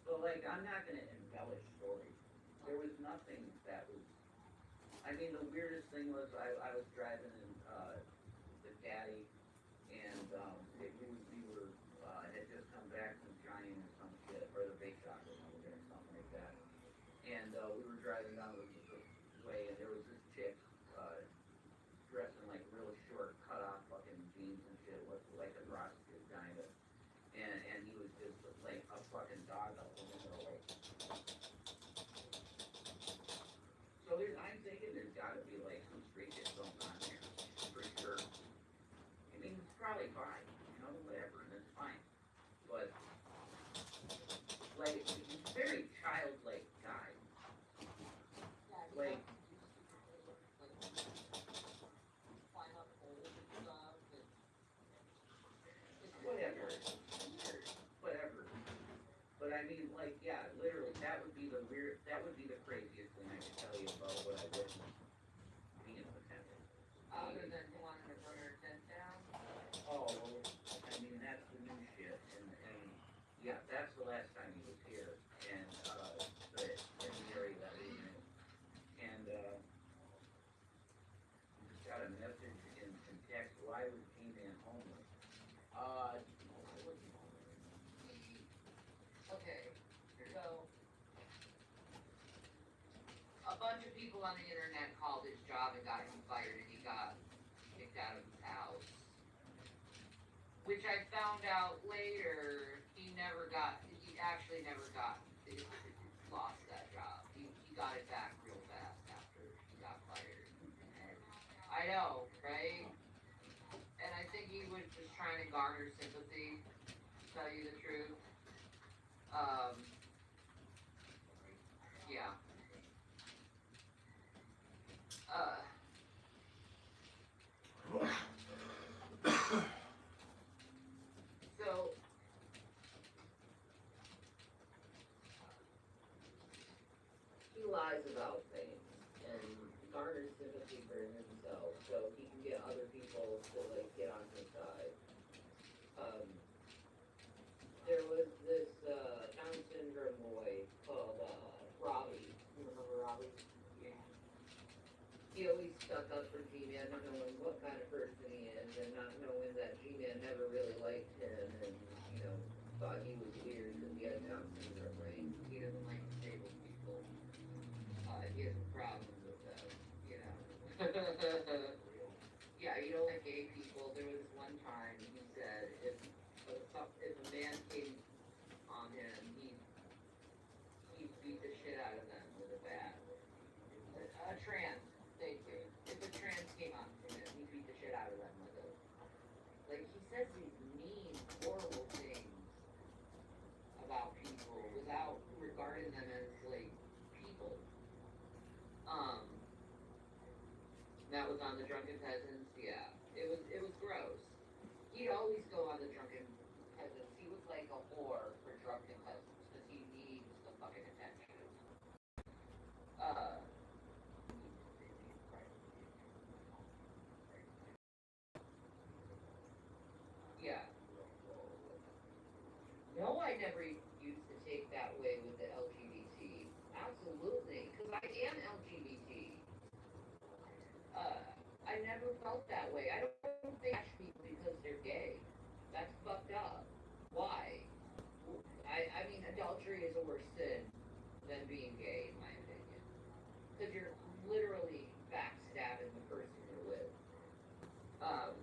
But like, I'm not gonna embellish stories. There was nothing that was, I mean, the weirdest thing was I was driving in, the Caddy, and, we were, had just come back from Giant or some shit, or the bake shop or something like that. And, we were driving down the way, and there was this chick, dressed in like really short, cut off fucking jeans and shit, looked like a prostitute kind of. And he was just like a fucking dog out the window, like. So I'm thinking there's gotta be like some street shit going on there, for sure. I mean, it's probably fine, you know, whatever, and it's fine. But, like, he's a very childlike guy. Yeah, he Like, climb up holes and stuff. And it's whatever. weird. Whatever. But I mean, like, yeah, literally, that would be the craziest thing I could tell you about what I witnessed being attempted. Other than wanting to burn her tent down. Oh, well, I mean, that's the new shit, and yeah, that's the last time he was here, and, in the area that we were in. And, got a message in text, why was G-Man homeless? Okay, so a bunch of people on the internet called his job and got him fired, and he got kicked out of his house. Which I found out later, he never got. actually never lost that job. He got it back real fast after he got fired. I know, right? And I think he was just trying to garner sympathy, to tell you the truth. Yeah. So, he lies about things and garners sympathy for himself so he can get other people to, like, get on his side. There was this, Down syndrome boy called, Robbie. You remember Robbie? Yeah. He always stuck up for G-Man, not knowing what kind of person he is, and not knowing that G-Man never really liked him, and, you know, thought he was weird because he had Down syndrome, right? He doesn't like disabled people. He has problems with them, you know. Yeah, you don't like gay people. There was one time he said if a man came on him, he'd beat the shit out of them with a bat. A trans, thank you. If a trans came on him, he'd beat the shit out of them with it. Like, he says these mean, horrible things about people without regarding them as, like, people. That was on the Drunken Peasants, yeah. It was gross. He'd always go on the Drunken Peasants. He was like a whore for Drunken Peasants because he needs the fucking attention. Yeah. No, I never used to take that way with the LGBT. Absolutely, because I am LGBT. I never felt that way. I don't think bash people because they're gay. That's fucked up. Why? I mean, adultery is a worse sin than being gay, in my opinion. Because you're literally backstabbing the person you're with. I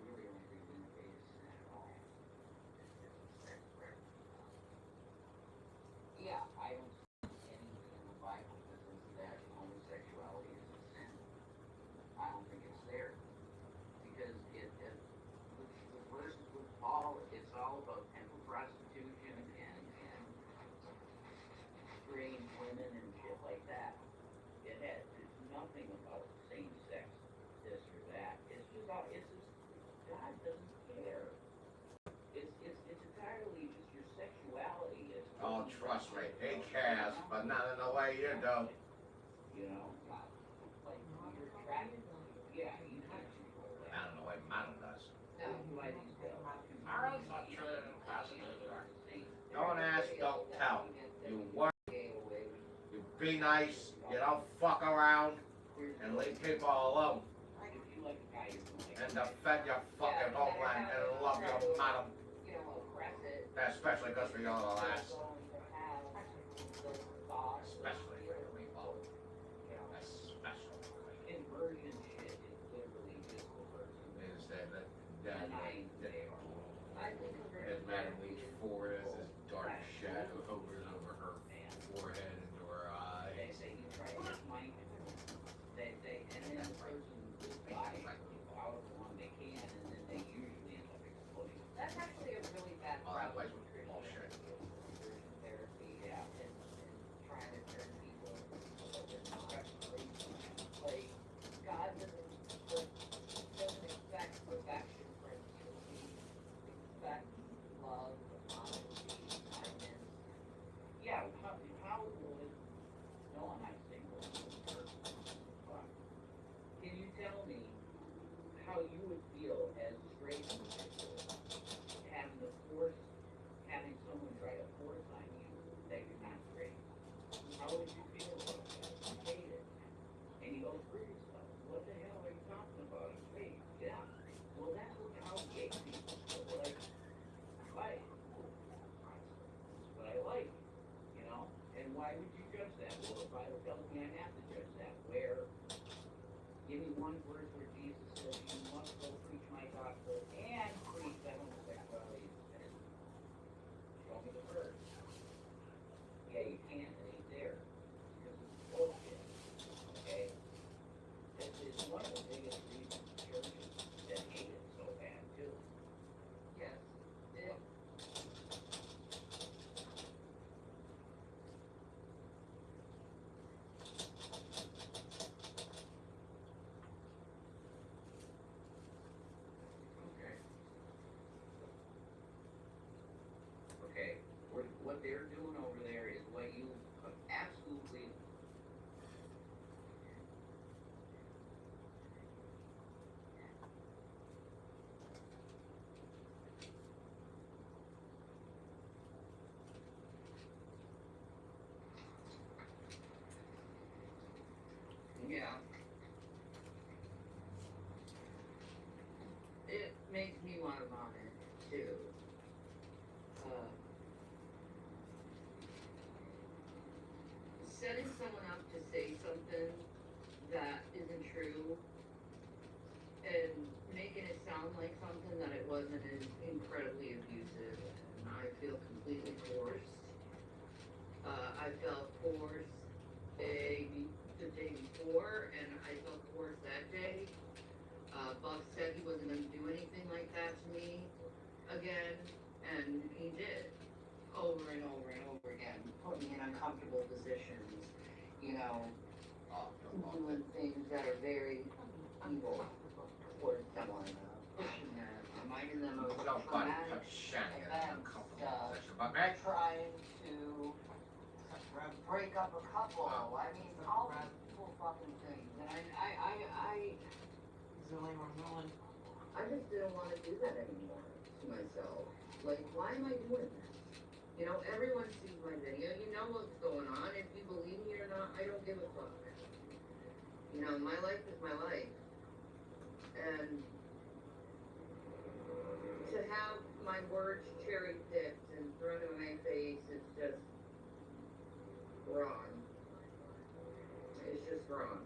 really don't think being gay is sin at all. It's sex for everything. Yeah, I don't see anything in the Bible that says that homosexuality is a sin. I don't think it's there. Because the verses with Paul, it's all about temple prostitution and strange women and shit like that. It's nothing about same sex, this or that. It's just God doesn't care. It's entirely just your sexuality. Oh, trust me, he cares, but not in the way you do. You know, like you're attracted to. Yeah, you can't control that. Not in the way Manu does. No, why these bills? Alright, not true. Don't ask, don't tell. You work, you be nice, you don't fuck around, and leave people alone. And defend your fucking homeland and love your madam. Especially because we are the last. Especially for the people. Especially. Inversion shit is literally just inversion. Is that as Madam Leach forehead has this dark shadow hovers over her forehead into her eye. They say you try to mind it. And then the person just buys out of one they can, and then they usually end up exploding. That's actually a really bad Oh, that problem. place was bullshit. Conversion therapy, yeah, and trying to turn people into like God doesn't expect perfection from you. He expects love, honesty, kindness. Yeah, how would no, I'm not single. But can you tell me how you would feel as a straight individual having someone try to force on you that you're not straight? How would you feel about that? You hate it. And you go through yourself. What the hell are you talking about? I'm straight. Yeah. Well, that's how gay people feel. Like, right. That's what I like. You know? And why would you judge that? Well, the Bible tells me I have to judge that. Where? Give me one verse where Jesus says you must go preach my gospel and preach that homosexuality is sin. setting someone up to say something that isn't true and making it sound like something that it wasn't is incredibly abusive. And I feel completely forced. I felt forced the day before, and I felt forced that day. Buck said he wasn't going to do anything like that to me again, and he did. Over and over and over again, put me in uncomfortable positions, you know, doing things that are very evil towards someone, pushing them, reminding them of Don't body traumatic touch Shannon in an events, uncomfortable position. But man, trying to break up a couple. I mean, all these evil fucking things, and I just didn't want to do that anymore to myself. Like, why am I doing this? You know, everyone sees my video. You know what's going on. If you believe me or not, I don't give a fuck. You know, my life is my life. And to have my words cherry-picked and thrown in my face is just wrong. It's just wrong.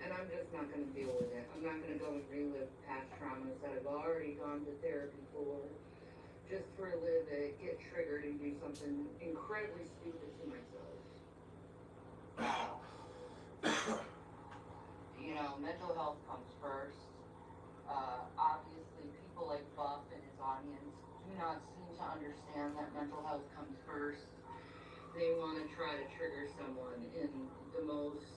And I'm just not going to deal with it. I'm not going to go and relive past traumas that I've already gone to therapy for, just to relive it, get triggered, and do something incredibly stupid to myself. You know, mental health comes first. Obviously, people like Buff and his audience do not seem to understand that mental health comes first. They want to try to trigger someone in the most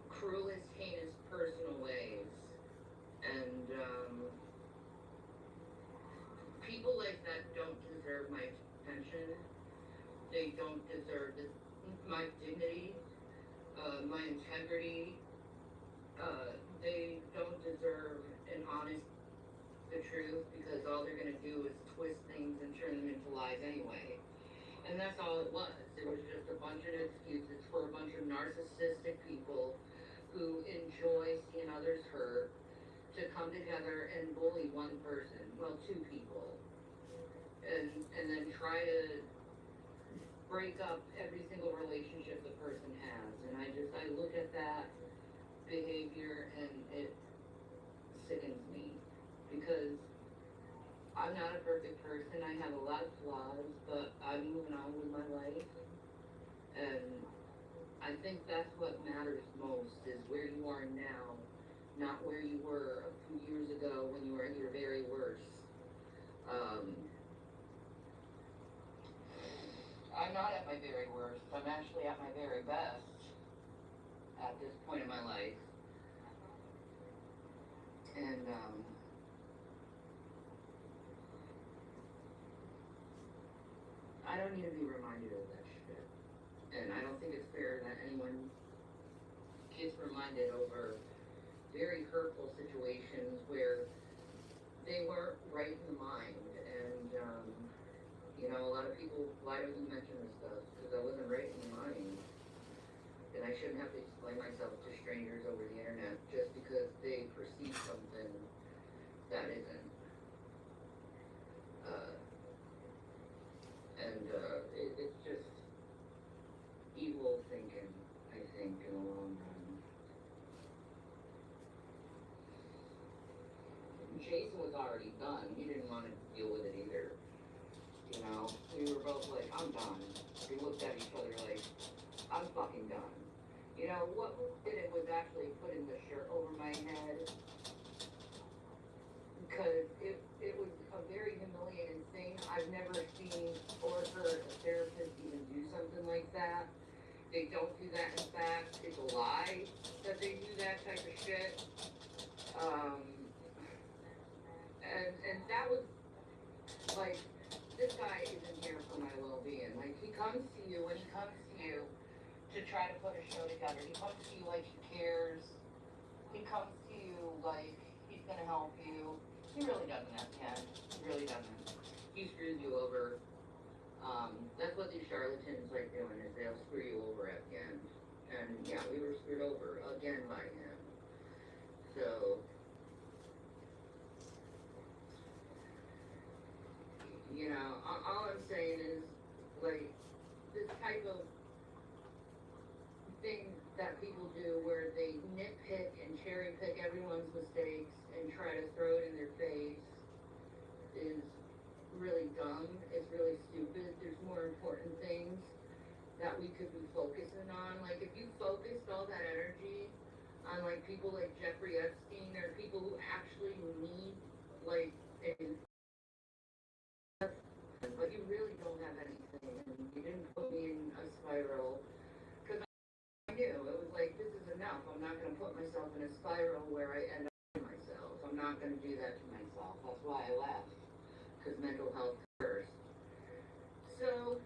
cruelest, heinous, personal ways. And people like that don't deserve my attention. They don't deserve my dignity, my integrity. They don't deserve an honest, the truth, because all they're going to do is twist things and turn them into lies anyway. And that's all it was. It was just a bunch of excuses for a bunch of narcissistic people who enjoy seeing others hurt to come together and bully one person, well, two people, and then try to break up every single relationship the person has. And I look at that behavior and it sickens me, because I'm not a perfect person. I have a lot of flaws, but I'm moving on with my life. And I think that's what matters most, is where you are now, not where you were a few years ago when you were at your very worst. I'm not at my very worst. I'm actually at my very best at this point in my life. And I don't need to be reminded of that shit. And I don't think it's fair that anyone gets reminded over very hurtful situations where they weren't right in the mind. And, you know, a lot of people, why don't you mention this stuff? Because I wasn't right in the mind. And I shouldn't have to explain myself to strangers over the internet just because they perceive something that isn't. It's just evil thinking, I think, in the long run. Jason was already done. He didn't want to deal with it either. You know, we were both like, I'm done. We looked at each other like, I'm fucking done. You know, what did it was actually putting the shirt over my head, because it was a very humiliating thing. I've never seen or heard a therapist even do something like that. They don't do that. In fact, it's a lie that they do that type of shit. And that was like, this guy isn't here for my well-being. Like, he comes to you when he comes to you to try to put a show together. He comes to you like he cares. He comes to you like he's gonna help you. He really doesn't at the end. He really doesn't. He screws you over. That's what these charlatans like doing, is they'll screw you over at the end. And yeah, we were screwed over again by him. So, you know, all I'm saying is, like, this type of thing that people do where they nitpick and cherry pick everyone's mistakes and try to throw it in their face is really dumb. It's really stupid. There's more important things that we could be focusing on. Like, if you focused all that energy on, like, people like Jeffrey Epstein or people who actually need, like, but you really don't have anything, and you didn't put me in a spiral, because I knew, it was like, this is enough, I'm not going to put myself in a spiral where I end up hurting myself, I'm not going to do that to myself, that's why I left, because mental health first. So,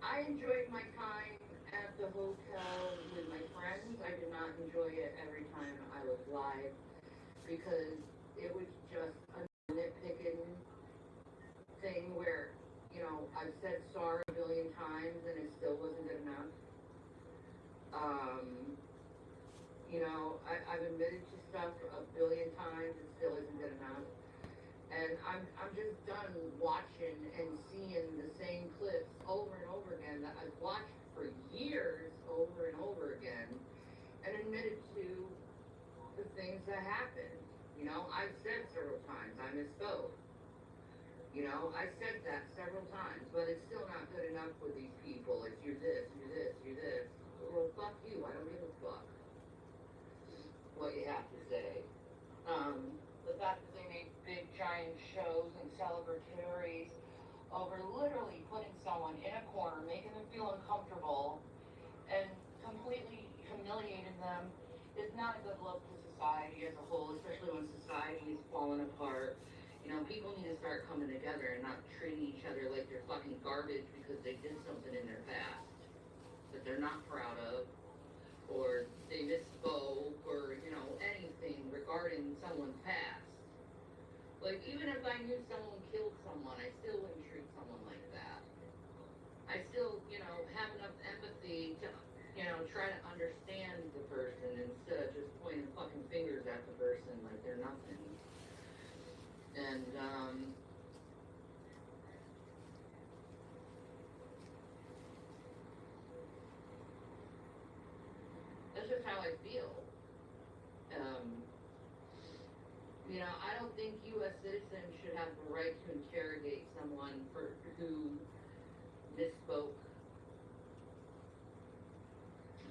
I enjoyed my time at the hotel with my friends. I did not enjoy it every time I was live because it was just a nitpicking thing where, you know, I've said sorry a billion times and it still wasn't good enough. You know, I've admitted to stuff a billion times, it still isn't good enough. And I'm just done watching and seeing the same clips over and over again that I've watched for years over and over again and admitted to the things that happened. You know, I've said several times, I misspoke. You know, I said that several times, but it's still not good enough with these people. It's you're this, you're this, you're this. Well, fuck you, I don't give a fuck what you have to say. The fact that they make big giant shows and celebratories over literally putting someone in a corner, making them feel uncomfortable, and completely humiliating them is not a good look to society as a whole, especially when society is falling apart. You know, people need to start coming together and not treating each other like they're fucking garbage because they did something in their past that they're not proud of, or they misspoke, or, you know, anything regarding someone's past. Like, even if I knew someone killed someone, I still wouldn't treat someone like that. I still, you know, have enough empathy to, you know, try to understand the person instead of just pointing fucking fingers at the person like they're nothing. And, that's just how I feel. You know, I don't think U.S. citizens should have the right to interrogate someone who misspoke,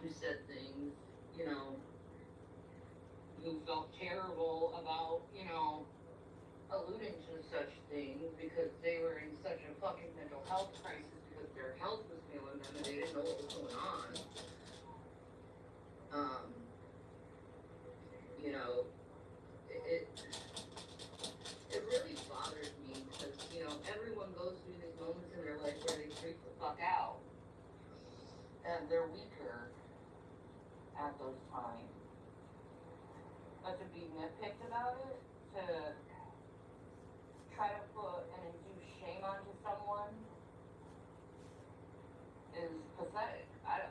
who said things, you know, who felt terrible about, you know, alluding to such things because they were in such a fucking mental health crisis because their health was failing them and they didn't know what was going on. You know, it really bothers me because, you know, everyone goes through these moments in their life where they freak the fuck out. And they're weaker at those times. But to be nitpicked about it, to try to put and induce shame onto someone is pathetic. I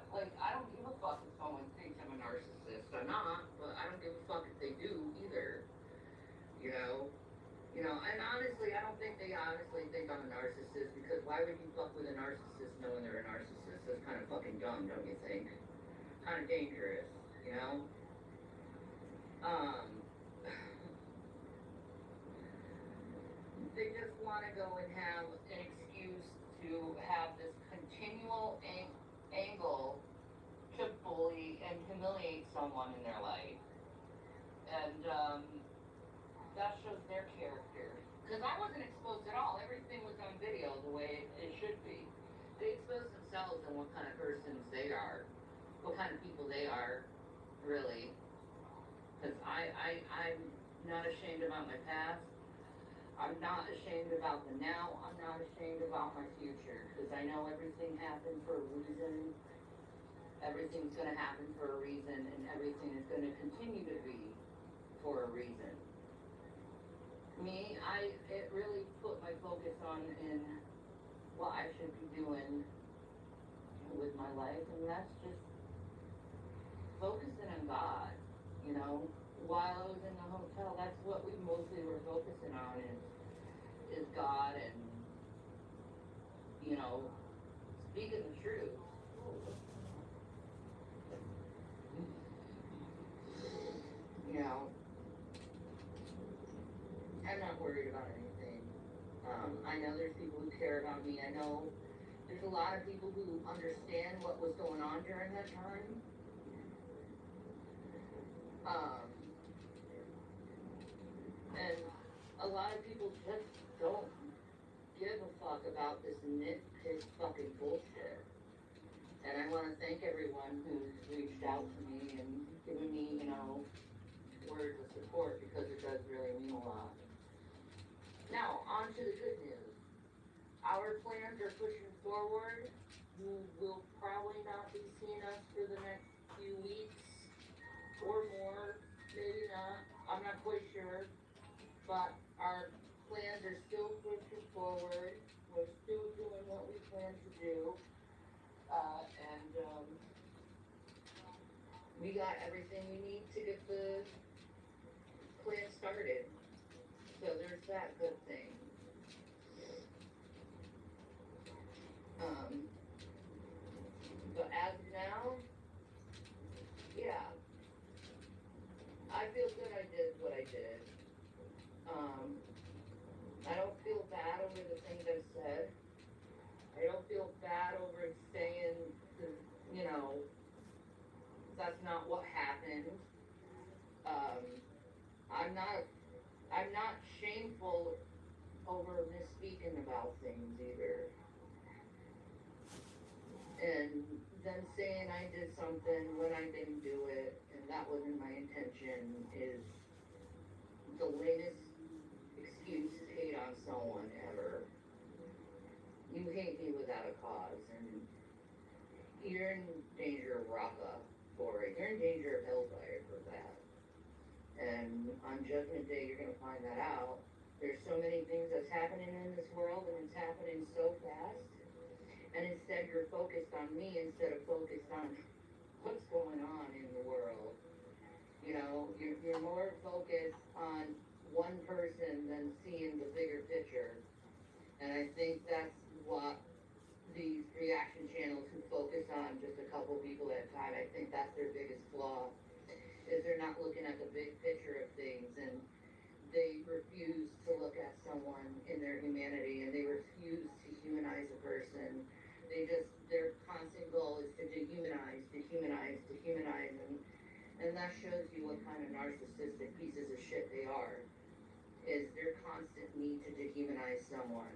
don't give a fuck if someone thinks I'm a narcissist. I'm not, but I don't give a fuck if they do either. You know, and honestly, I don't think they honestly think I'm a narcissist because why would you fuck with a narcissist knowing they're a narcissist? That's kind of fucking dumb, don't you think? Kind of dangerous, you know? They just want to go and have an excuse to have this continual angle to bully and humiliate someone in their life. And, that shows their character. Because I wasn't exposed at all. Everything was on video the way it should be. They expose themselves and what kind of persons they are. What kind of people they are, really. Because I'm not ashamed about my past. I'm not ashamed about the now. I'm not ashamed about my future. Because I know everything happened for a reason. Everything's going to happen for a reason. And everything is going to continue to be for a reason. Me, it really put my focus on in what I should be doing with my life, and that's just focusing on God, you know. While I was in the hotel, that's what we mostly were focusing on, is is God and, you know, speaking the truth. You know, I'm not worried about anything. I know there's people who care about me. I know there's a lot of people who understand what was going on during that time. And a lot of people just don't give a fuck about this nitpick fucking bullshit. And I want to thank everyone who's reached out to me and given me, you know, words of support, because it does really mean a lot. Now, on to the good news. Our plans are pushing forward. You will probably not be seeing us for the next few weeks or more, maybe not. I'm not quite sure. But our plans are still pushing forward. We're still doing what we plan to do. And we got everything we need to get the plan started. So there's that good thing. But as of now, yeah, I feel good I did what I did. I don't feel bad over the things I've said. I don't feel bad over saying, you know, that's not what happened. I'm not shameful over misspeaking about things either. And them saying I did something when I didn't do it, and that wasn't my intention, is the latest excuse to hate on someone ever. You hate me without a cause, and you're in danger of Raqqa for it. You're in danger of hellfire for that. And on Judgment Day, you're going to find that out. There's so many things that's happening in this world, and it's happening so fast. And instead, you're focused on me instead of focused on what's going on in the world. You know, you're more focused on one person than seeing the bigger picture. And I think that's what these reaction channels who focus on just a couple people at a time, I think that's their biggest flaw, is they're not looking at the big picture of things, and they refuse to look at someone in their humanity, and they refuse to humanize a person. Their constant goal is to dehumanize, and that shows you what kind of narcissistic pieces of shit they are, is their constant need to dehumanize someone.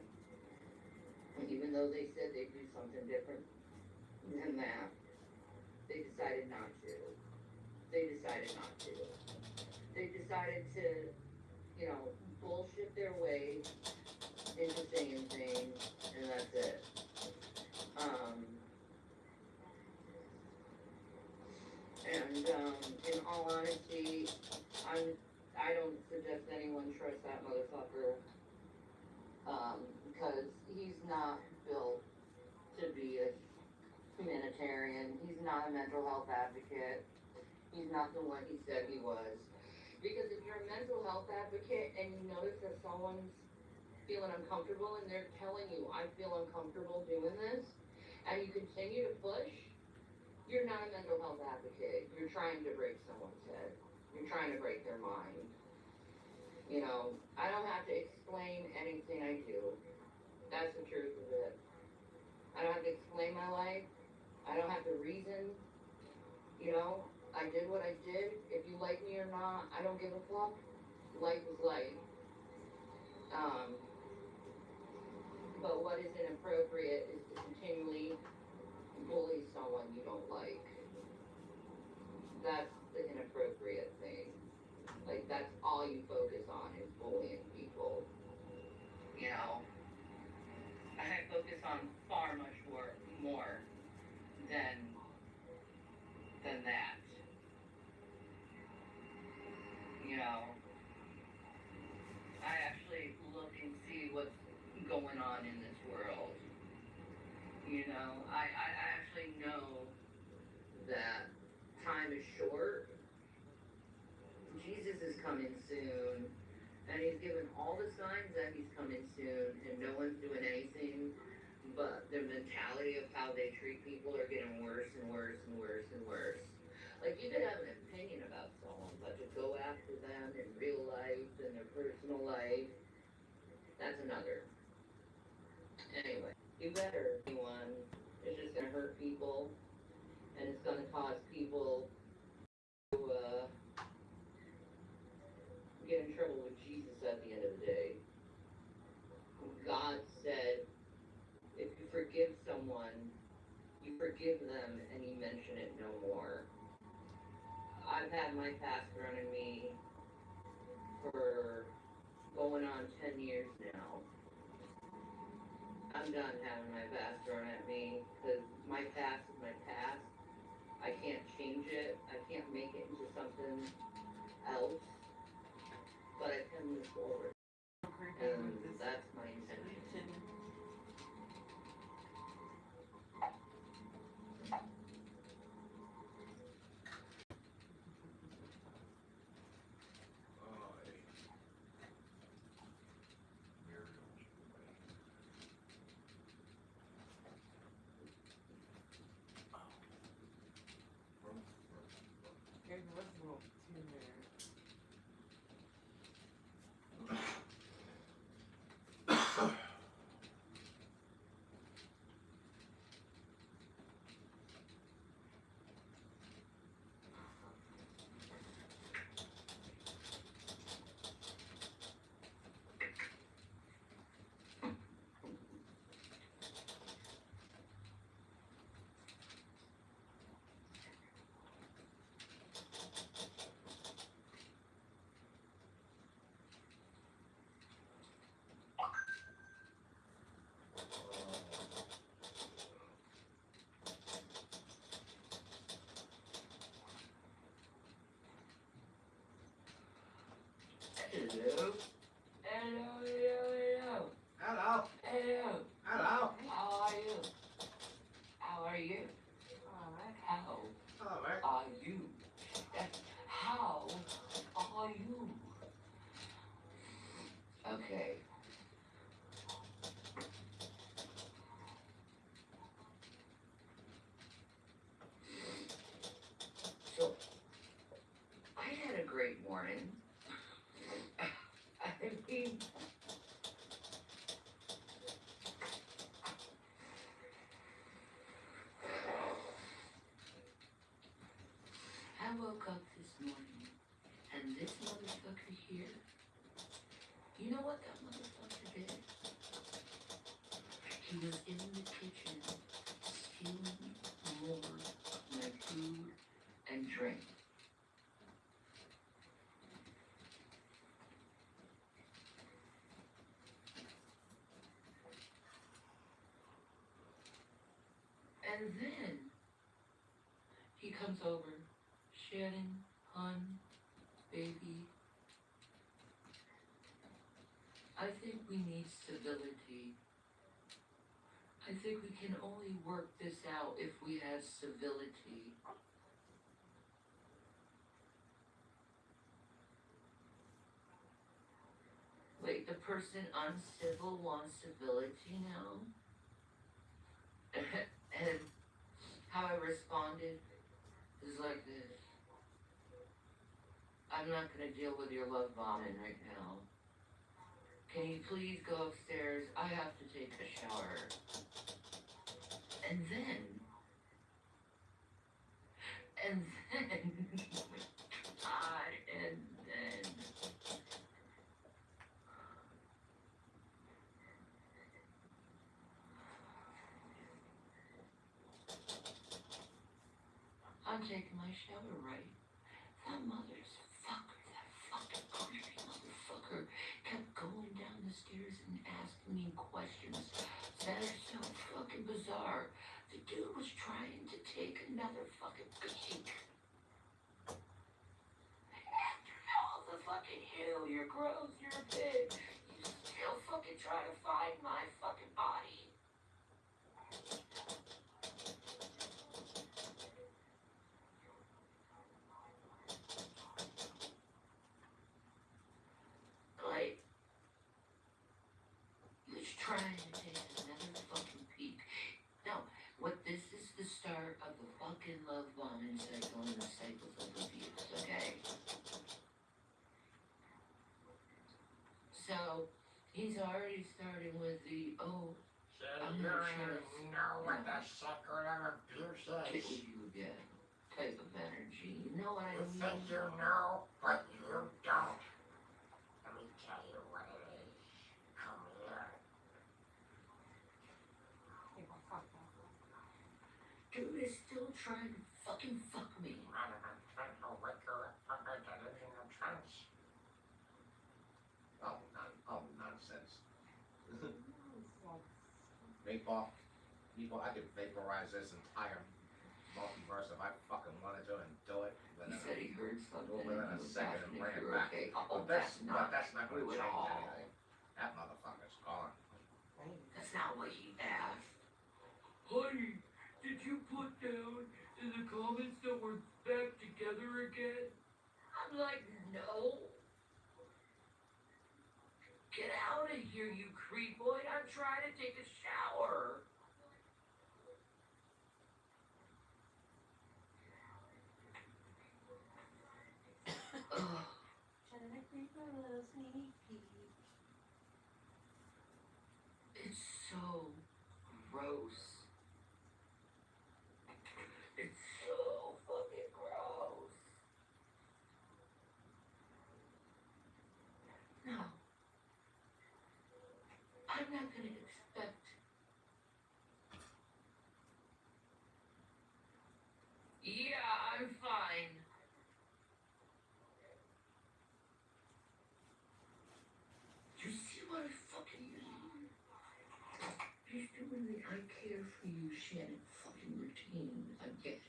And even though they said they'd do something different than that, they decided not to. They decided to, you know, bullshit their way into saying things, and that's it. In all honesty, I don't suggest anyone trust that motherfucker, because he's not built to be a humanitarian. He's not a mental health advocate. He's not the one he said he was. Because if you're a mental health advocate and you notice that someone's feeling uncomfortable and they're telling you, I feel uncomfortable doing this, and you continue to push, you're not a mental health advocate. You're trying to break someone's head. You're trying to break their mind. You know, I don't have to explain anything I do. That's the truth of it. I don't have to explain my life. I don't have to reason. You know, I did what I did. If you like me or not, I don't give a fuck. Life is life. But what is inappropriate is to continually bully someone you don't like. That's the inappropriate thing. Like, that's all you focus on is bullying people. You know? I focus on far much more than that. You know? I actually look and see what's going on in this world. You know, I actually know that time is short. Jesus is coming soon. And he's given all the signs that he's coming soon, and no one's doing anything. But the mentality of how they treat people are getting worse and worse and worse and worse. Like, you could have an opinion about someone, but to go after them in real life and their personal life, that's another. Anyway, you better, anyone. It's just gonna hurt people, and it's gonna cause people to get in trouble with Jesus at the end of the day. God said, if you forgive someone, you forgive them and you mention it no more. I've had my past running me for going on 10 years now. I'm done having my past thrown at me because my past is my past. I can't change it. I can't make it into something else. But I can move forward. And that's my intention. There's a little too there. Hello. Hello, hello, Hello. hello. Hello. How are you? How are you? Alright. How All right. are you? How are you? Okay. So, I had a great morning. I mean, I woke up this morning, and this motherfucker here, you know what that motherfucker did? He was in the kitchen stealing more of my food and drink. And then he comes over, Shannon, hun, baby. I think we need civility. I think we can only work this out if we have civility. Wait, the person uncivil wants civility now? And how I responded is like this. I'm not gonna deal with your love bombing right now. Can you please go upstairs? I have to take a shower. And then, God, and then, I'm taking my shower, right? That fucking country motherfucker kept going down the stairs and asking me questions that are so fucking bizarre. The dude was trying to take another fucking peek. After all the fucking hell, you're gross, you're a pig, you still fucking try to find my fucking body. Like, trying to take another fucking peek. No, what this is the start of the fucking love bombing cycle and the cycles of abuse, okay? So, he's already starting with the, oh, I'm You gonna don't try to even know what the secret of abuse get is. with you again type of energy. You know what I You mean? think you know, but you don't. Let me tell you what it is. Come here. Dude is still trying to fucking fuck me. Rather than trying to wake her up from her delusional trance. Oh, nonsense. Meatball, I could vaporize this entire multiverse if I fucking wanted to and do it He said he heard something within and a he was second asking and if bring you it were back. okay. Oh, But that's not true going to at change all. anything. That motherfucker's gone. That's not what he asked. Honey, did you put down in the comments that we're back together again? I'm like, no. Get out of here, you creepoid. I'm trying to take a shower. Ugh. It's so gross. It's so fucking gross. No. I'm not gonna expect. Yeah, I'm fine. You see what I fucking mean? He's doing the I care for you shit fucking routine again.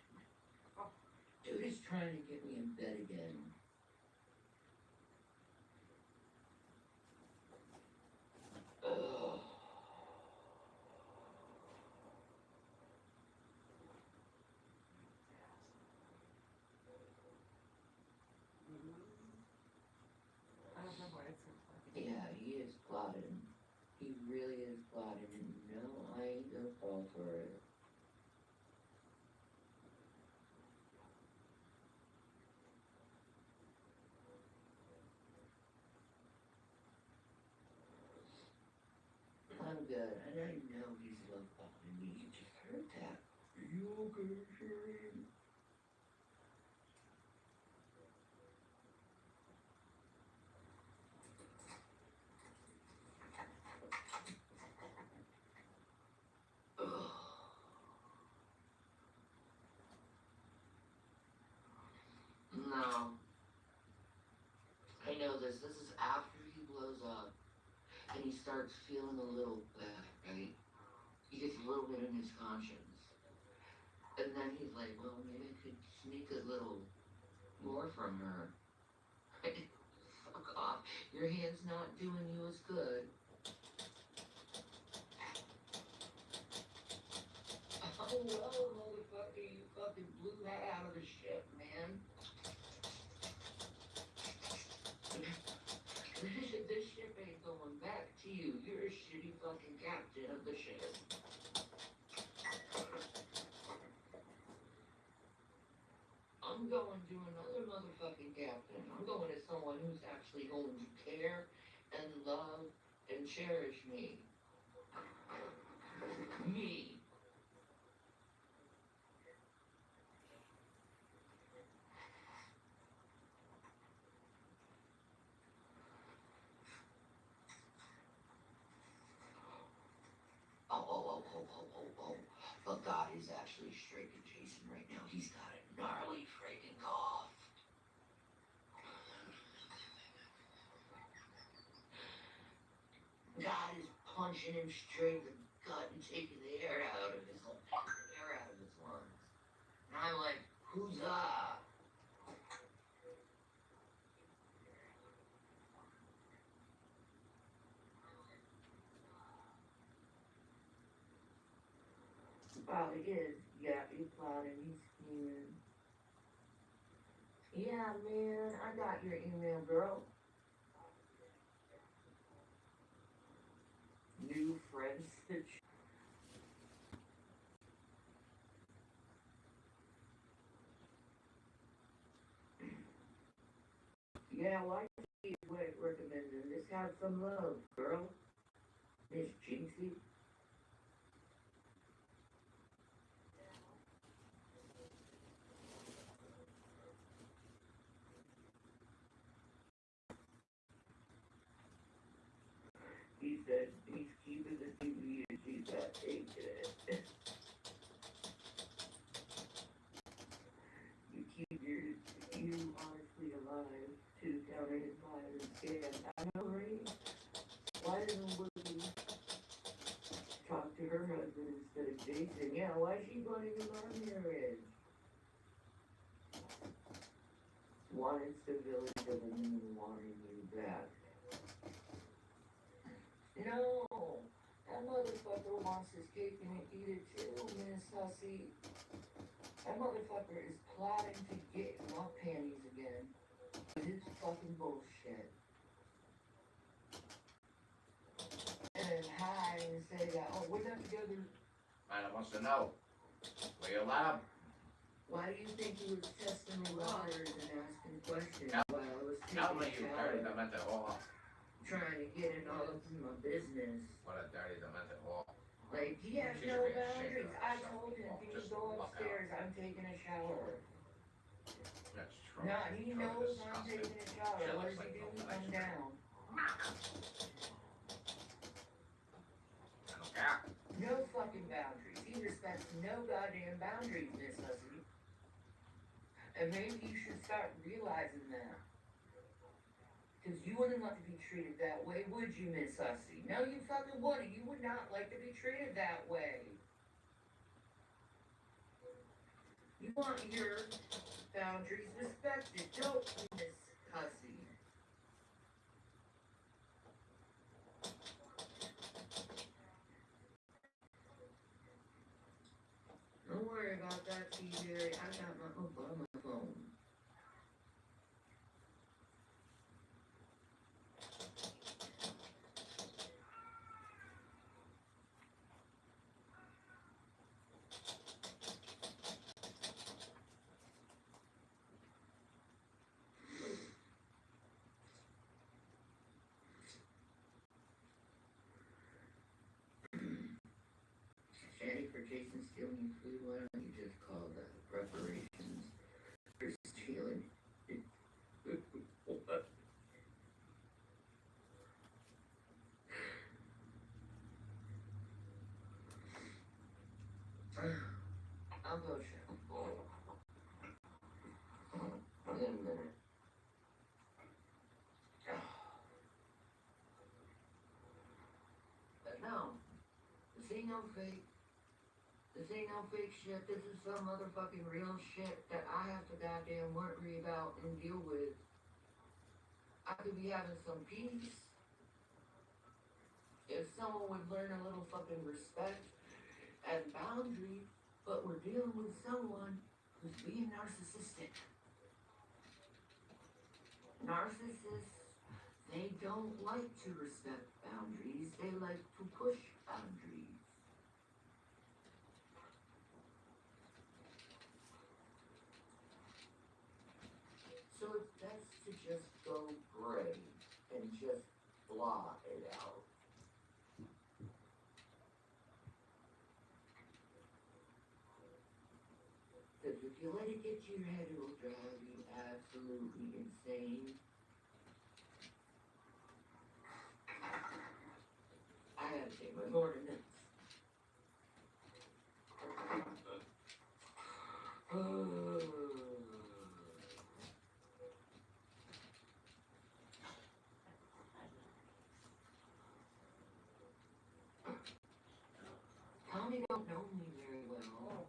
Dude is trying to get me in bed again. Ugh. Yeah, he is plotting. He really is plotting, and no, I ain't gonna fall for it. I'm good, and I know he's love bombing me. You just heard that. Are you okay, Sherry? Ugh. No. I know this. This is after he blows up and he starts feeling a little better, right? He gets a little bit in his conscience. And then he's like, well, maybe I could sneak a little more from her. Fuck off. Your hand's not doing you as good. Oh, well, motherfucker, you fucking blew that out of the ship, man. This ship ain't going back to you. You're a shitty fucking captain of the ship. I'm going to another motherfucking captain. I'm going to someone who's actually going to care and love and cherish me. Me. Oh. But God is actually striking Jason right now. He's got a gnarly freaking cough. God is punching him straight in the gut and taking the air out of his lungs. And I'm like, huzzah! Probably is. Yeah, he's plotting, he's scheming. Yeah, man, I got your email, girl. New to yeah, why do you recommend it? Just have some love, girl. Miss Jinxie. He said he's keeping the TV and she's not taking it. You keep you honestly alive to counter his lies and scams. I know, right? Why doesn't Woody talk to her husband instead of Jason? Yeah, why is she running him on marriage? Wanting stability doesn't mean wanting you back. No, that motherfucker wants his cake and eat it too, Miss Hussy. That motherfucker is plotting to get my panties again with his fucking bullshit. And then hide and say that, oh, we're not together. Man, wants to know. Will you let him? Why do you think he was testing the waters and asking questions Tell- while I was Tell me taking you a dirty shower, demented whore. trying to get it all up in my business? What a dirty demented whore. Like, he has She no should be ashamed boundaries. of I herself. told him, can you Just go look out. upstairs? I'm taking a shower. That's true. No, he knows I'm Disgusting. taking a shower. Shit What looks does he like do? milk He and comes ice cream. down. I don't care. No fucking boundaries. He respects no goddamn boundaries, Miss Hussy. And maybe you should start realizing that. Because you wouldn't like to be treated that way, would you, Miss Hussy? No, you fucking wouldn't. You would not like to be treated that way. You want your boundaries respected, don't you, Miss Hussy? Don't worry about that, T-Jerry. I got my Obama phone. Shanny, for Jason stealing your food, why don't you just call that reparations for stealing? What? I'll go check. In a minute. But no, this ain't no fake. This ain't no fake shit. This is some motherfucking real shit that I have to goddamn worry about and deal with. I could be having some peace if someone would learn a little fucking respect and boundary, but we're dealing with someone who's being narcissistic. Narcissists, they don't like to respect boundaries, they like to push boundaries. So it's best to just go gray and just blah it out. Because if you let it get to your head, it will drive you absolutely insane. I gotta take my ordinance. Tommy don't know me very well.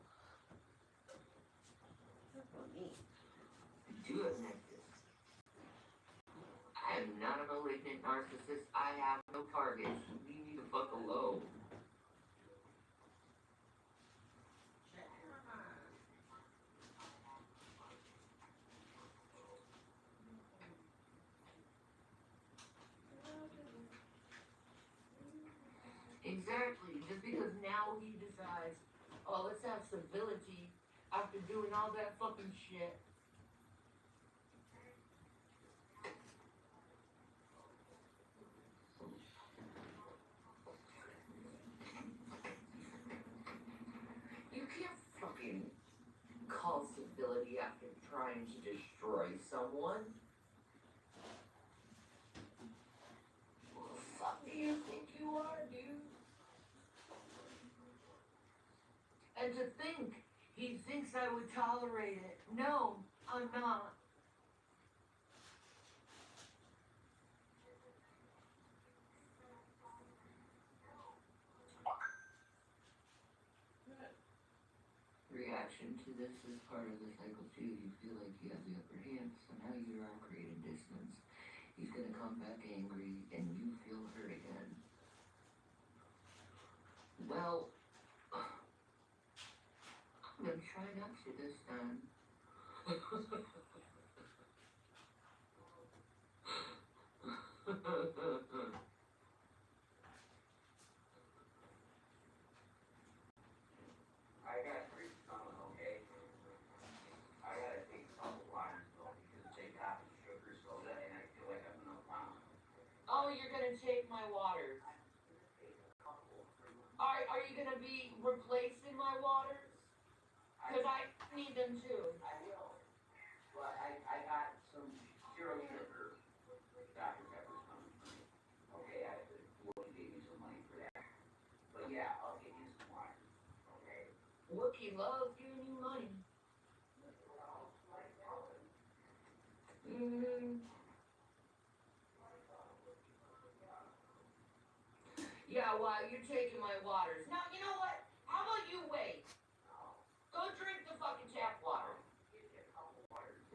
Do it like this. I am not a malignant narcissist. I have no targets. Leave me the fuck alone. Exactly. Just Oh, let's have civility after doing all that fucking shit. You can't fucking call civility after trying to destroy someone. Who the fuck do you think you are, dude? And to think, he thinks I would tolerate it. No, I'm not. Reaction to this is part of the cycle too. You feel like you have the upper hand, so now you are creating distance. He's gonna come back angry, and you feel hurt again. Well, I'm gonna try not to this time. I got three coming, okay? I gotta take a couple waters though, because they got the sugar soda and I feel like I'm gonna vomit. Oh, you're gonna take my waters. Are you gonna be replacing my waters? Because I need them too. I will. But I got some zero sugar Dr. Pepper's coming for me. Okay, Wookie gave me some money for that. But yeah, I'll get you some water. Okay? Wookie loves giving you money. Yeah, well, you're taking my waters. Now, you know what? How about you wait? Go drink the fucking tap water.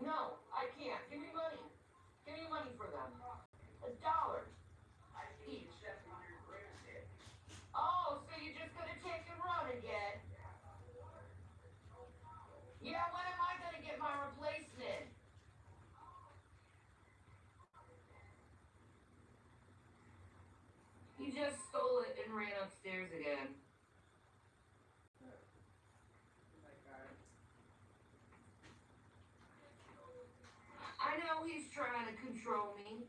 No, I can't. Give me money. Give me money for them. $1 each. Oh, so you're just gonna take and run again? Yeah, when am I gonna get my replacement? You just stole it and ran upstairs again. I know he's trying to control me.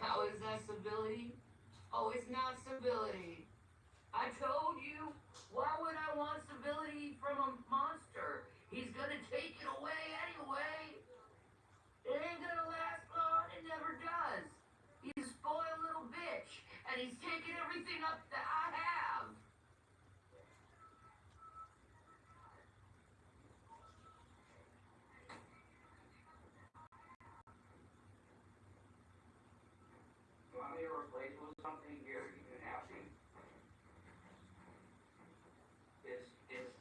How is that civility? Oh, it's not civility. I told you, why would I want civility from a monster? He's gonna take it away anyway. It ain't gonna last long, it never does. He's a spoiled little bitch, and he's taking everything up that I have. You want me to replace with something here? You can have me. It's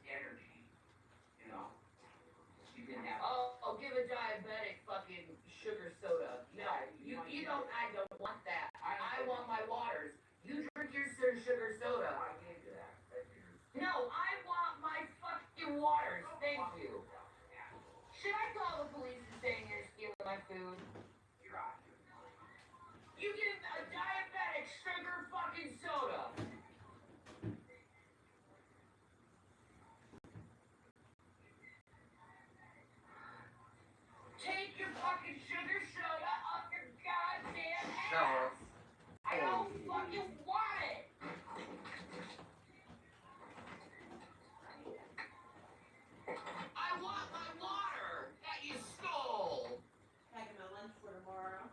energy. You know? You can have Oh, give a diabetic fucking sugar soda. No, I don't want that. I want my waters. You drink your sugar soda. I gave you that. That's yours. No, I want my fucking waters. Thank you. Should I call the police and say you're stealing my food? You're on. You give a diabetic sugar fucking soda. Take your fucking sugar soda up your goddamn ass. I don't fucking want it. I want my water that you stole. Packing my lunch for tomorrow.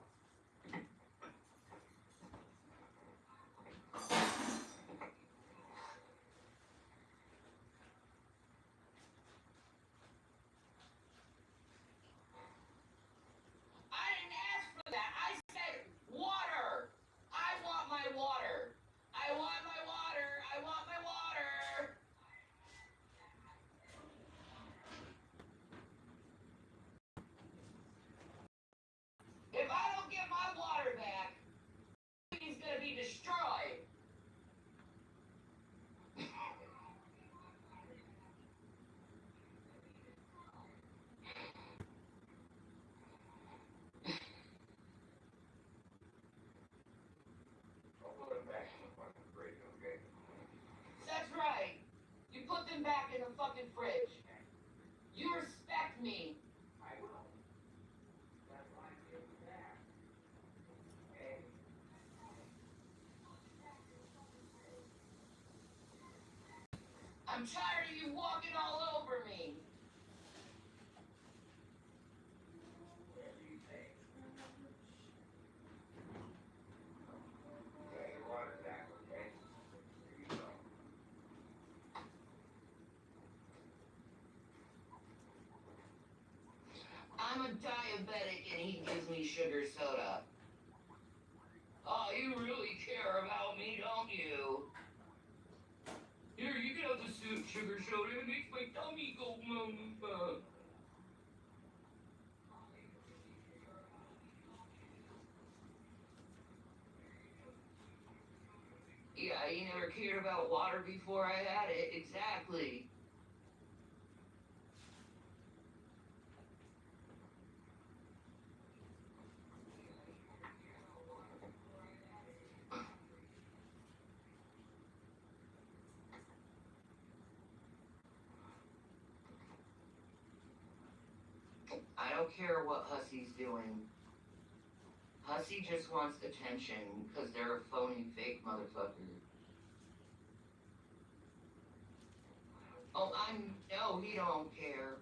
tired of you walking all over me. Whatever you say. Yeah, you want it back, okay? Here you go. I'm a diabetic and he gives me sugar soda. Oh, you really care about me, don't you? Here, you can have the sugar soda. It makes my tummy go mama. Yeah, you never cared about water before I had it. Exactly. I don't care what Hussy's doing. Hussy just wants attention because they're a phony fake motherfucker. Oh, I know he don't care.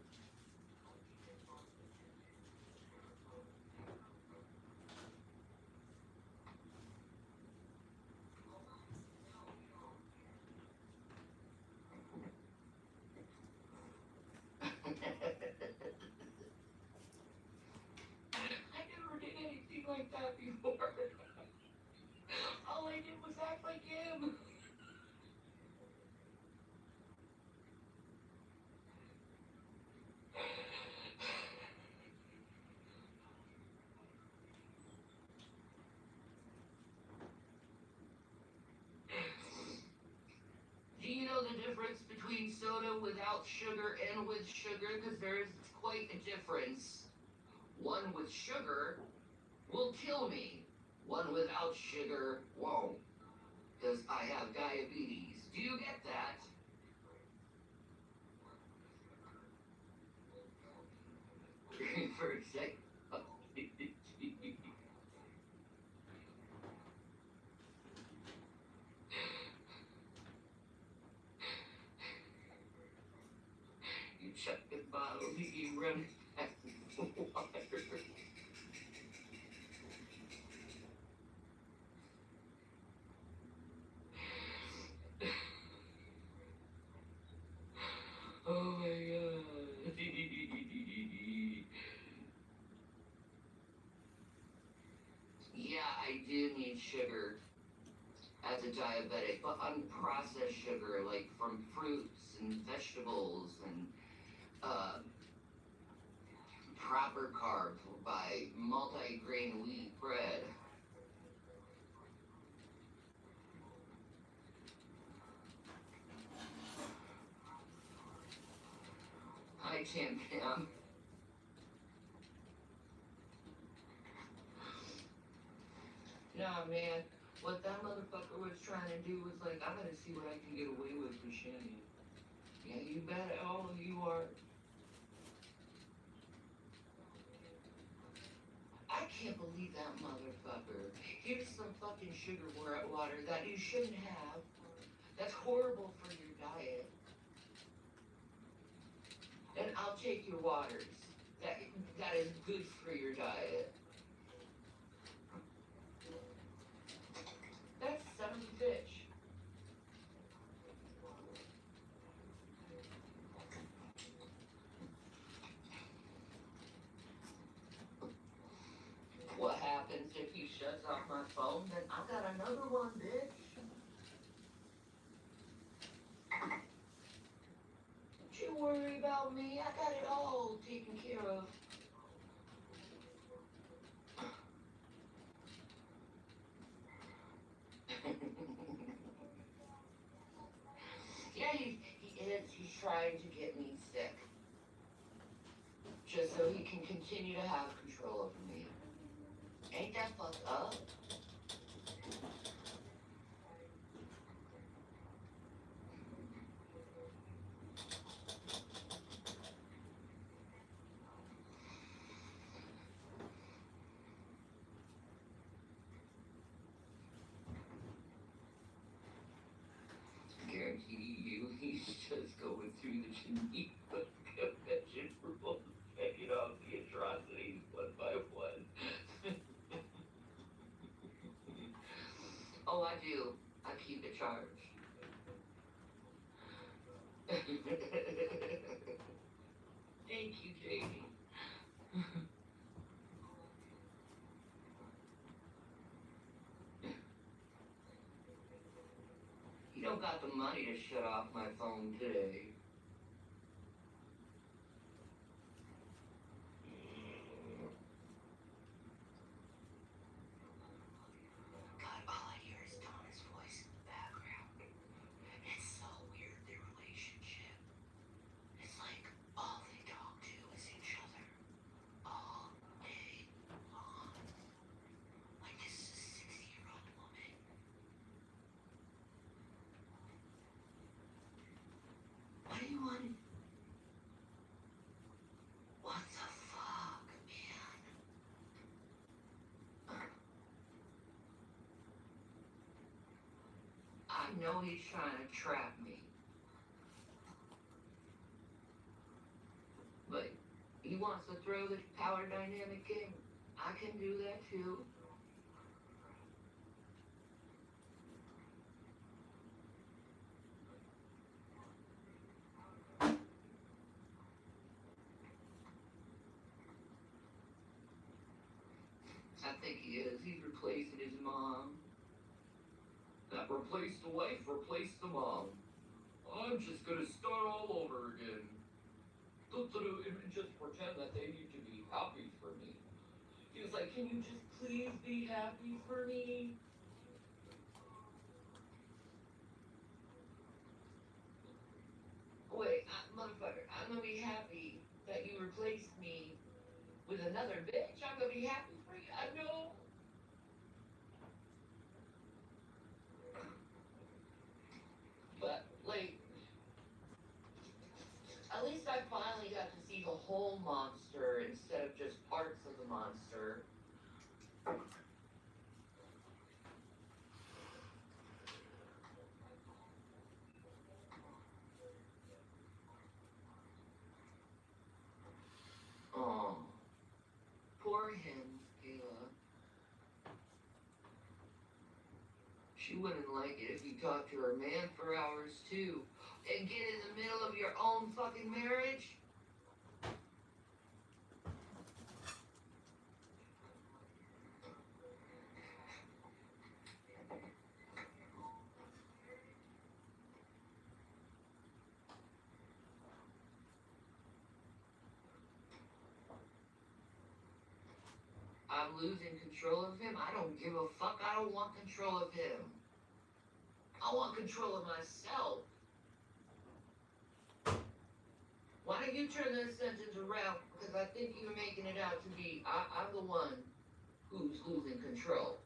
I never did anything like that before. All I did was act like him. Do you know the difference between soda without sugar and with sugar? Because there is quite a difference. One with sugar will kill me. One without sugar won't. Because I have diabetes. Do you get that? For a second. You chuck the bottle, you run past the water. Oh my god. Yeah, I do need sugar as a diabetic, but unprocessed sugar, like from fruits and vegetables and proper carbs by multi-grain wheat bread. Hi, Tam Tam. Nah, man. What that motherfucker was trying to do was like, I'm gonna see what I can get away with for Shannon. Yeah, you bet all you are. I can't believe that motherfucker. Here's some fucking sugar water that you shouldn't have. That's horrible for your diet. And I'll take your waters. That is good for your diet. That son of a bitch. What happens if he shuts off my phone? Then I got another one, bitch. Don't you worry about me. I got it all taken care of. Yeah, he is. He's trying to get me sick. Just so he can continue to have control over me. Ain't that fucked up? Guarantee you, he's just going through the Geneva Convention for both paying off the atrocities one by one. Oh, I do. I keep it charged. Thank you, Jamie. You don't got the money to shut off my phone today. God, all I hear is Donna's voice in the background. It's so weird, their relationship. It's like all they talk to is each other. All day long. Like this is a 60-year-old woman. What do you want? What the fuck, man? I know he's trying to trap me. But he wants to throw the power dynamic game. I can do that too. I think he is. He's replacing his mom. That replaced the wife, replaced the mom. I'm just gonna start all over again. And just pretend that they need to be happy for me. He was like, can you just please be happy for me? Wait, motherfucker, I'm gonna be happy that you replaced me with another bitch. I'm gonna be happy for you. I know. But, like, at least I finally got to see the whole monster instead of just parts of the monster. Oh, poor him, Kayla. She wouldn't like it if you talked to her man for hours too. And get in the middle of your own fucking marriage? I'm losing control of him? I don't give a fuck. I don't want control of him. I want control of myself. Why don't you turn that sentence around? Because I think you're making it out to be I'm the one who's losing control.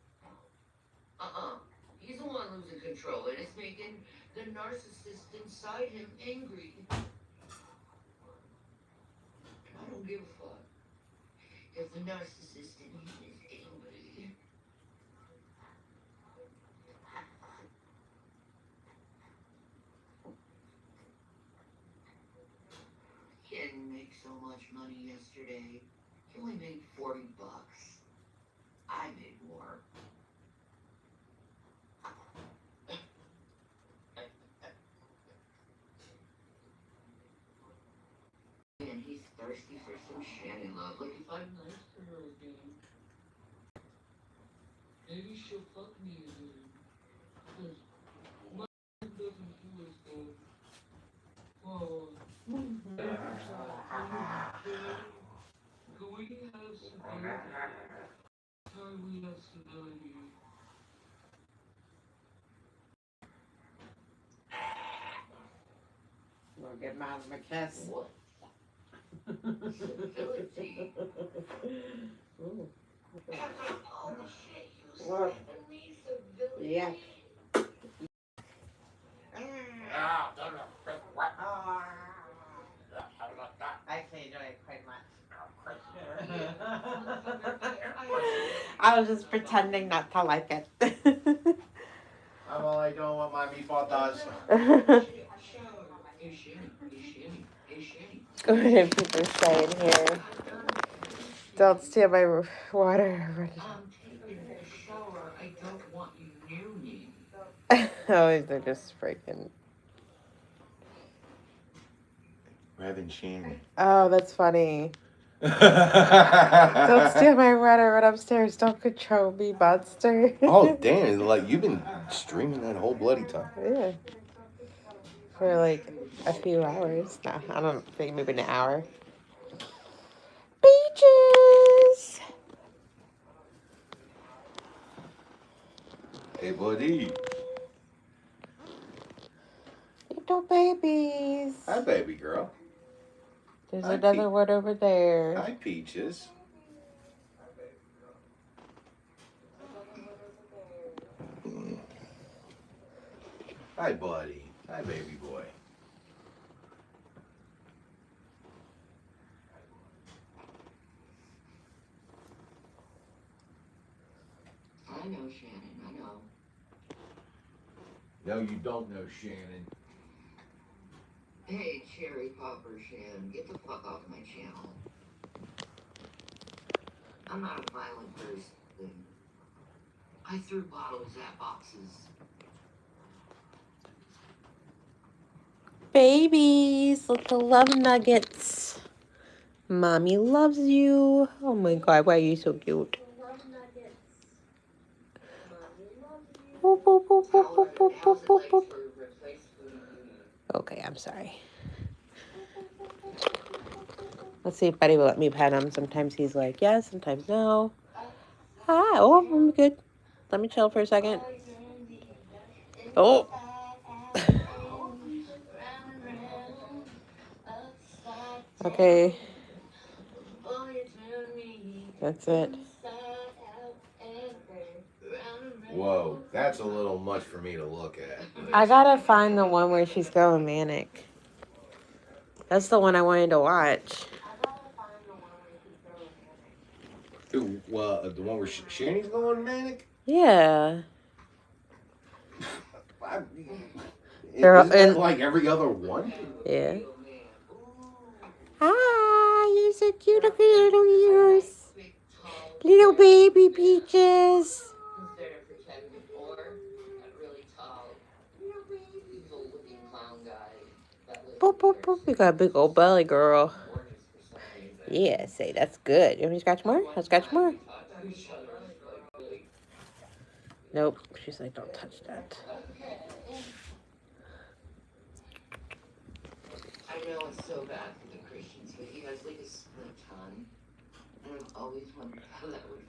He's the one losing control, and it's making the narcissist inside him angry. I don't give a fuck if the narcissist in him is angry. He didn't make so much money yesterday. He only made $40. I made more. And he's thirsty for some Shannon love. Like, if I'm nice to her again, maybe she'll fuck me again. Because my doesn't do as good. Oh. Can we have stability? Can we have stability? We'll give Mom a kiss. What? Stability? Ooh. Holy shit, you What? slapping me, civility? Yeah. I actually enjoy it quite much. I was just pretending not to like it. I'm only doing what my meatball does. What are people saying here? Don't steal my water. Taking a shower. I don't want you near me. Oh, they're just freaking. We're having Shannon. Oh, that's funny. Don't Don't steal my water. Run upstairs. Don't control me, monster. Oh, damn. Like, you've been streaming that whole bloody time. Yeah. For like a few hours. No, I don't think maybe an hour. Beaches. Hey, buddy. Little babies. Hi, baby girl. There's Hi, another one over there. Hi, Peaches. Hi, buddy. Hi, baby boy. I know, Shannon. I know. No, you don't know Shannon. Hey, Cherry Popper Shannon, get the fuck off my channel. I'm not a violent person. I threw bottles at boxes. Babies, little love nuggets. Mommy loves you. Oh my god, why are you so cute? Boop, boop, boop, boop, boop, boop, boop, boop, boop. Okay, I'm sorry. Let's see if Buddy will let me pet him. Sometimes he's like, yes, sometimes no. Hi, oh, I'm good. Let me chill for a second. Oh. Okay. That's it. Whoa, that's a little much for me to look at. I gotta find the one where she's going manic. That's the one I wanted to watch. Who, the one where Shannon's going manic? Yeah. Isn't that like every other one? Yeah. Hi, you're so cute. Look at your little ears. Little baby Peaches. Consider protective or that really tall, evil looking clown guy. Boop, boop, boop. You got a big old belly, girl. Gorgeous for some reason. Yeah, say that's good. You want me to scratch more? I'll scratch more. Nope. She's like, don't touch that. I know it's so bad for the Christians, but he has like a split tongue. And I've always wondered how that would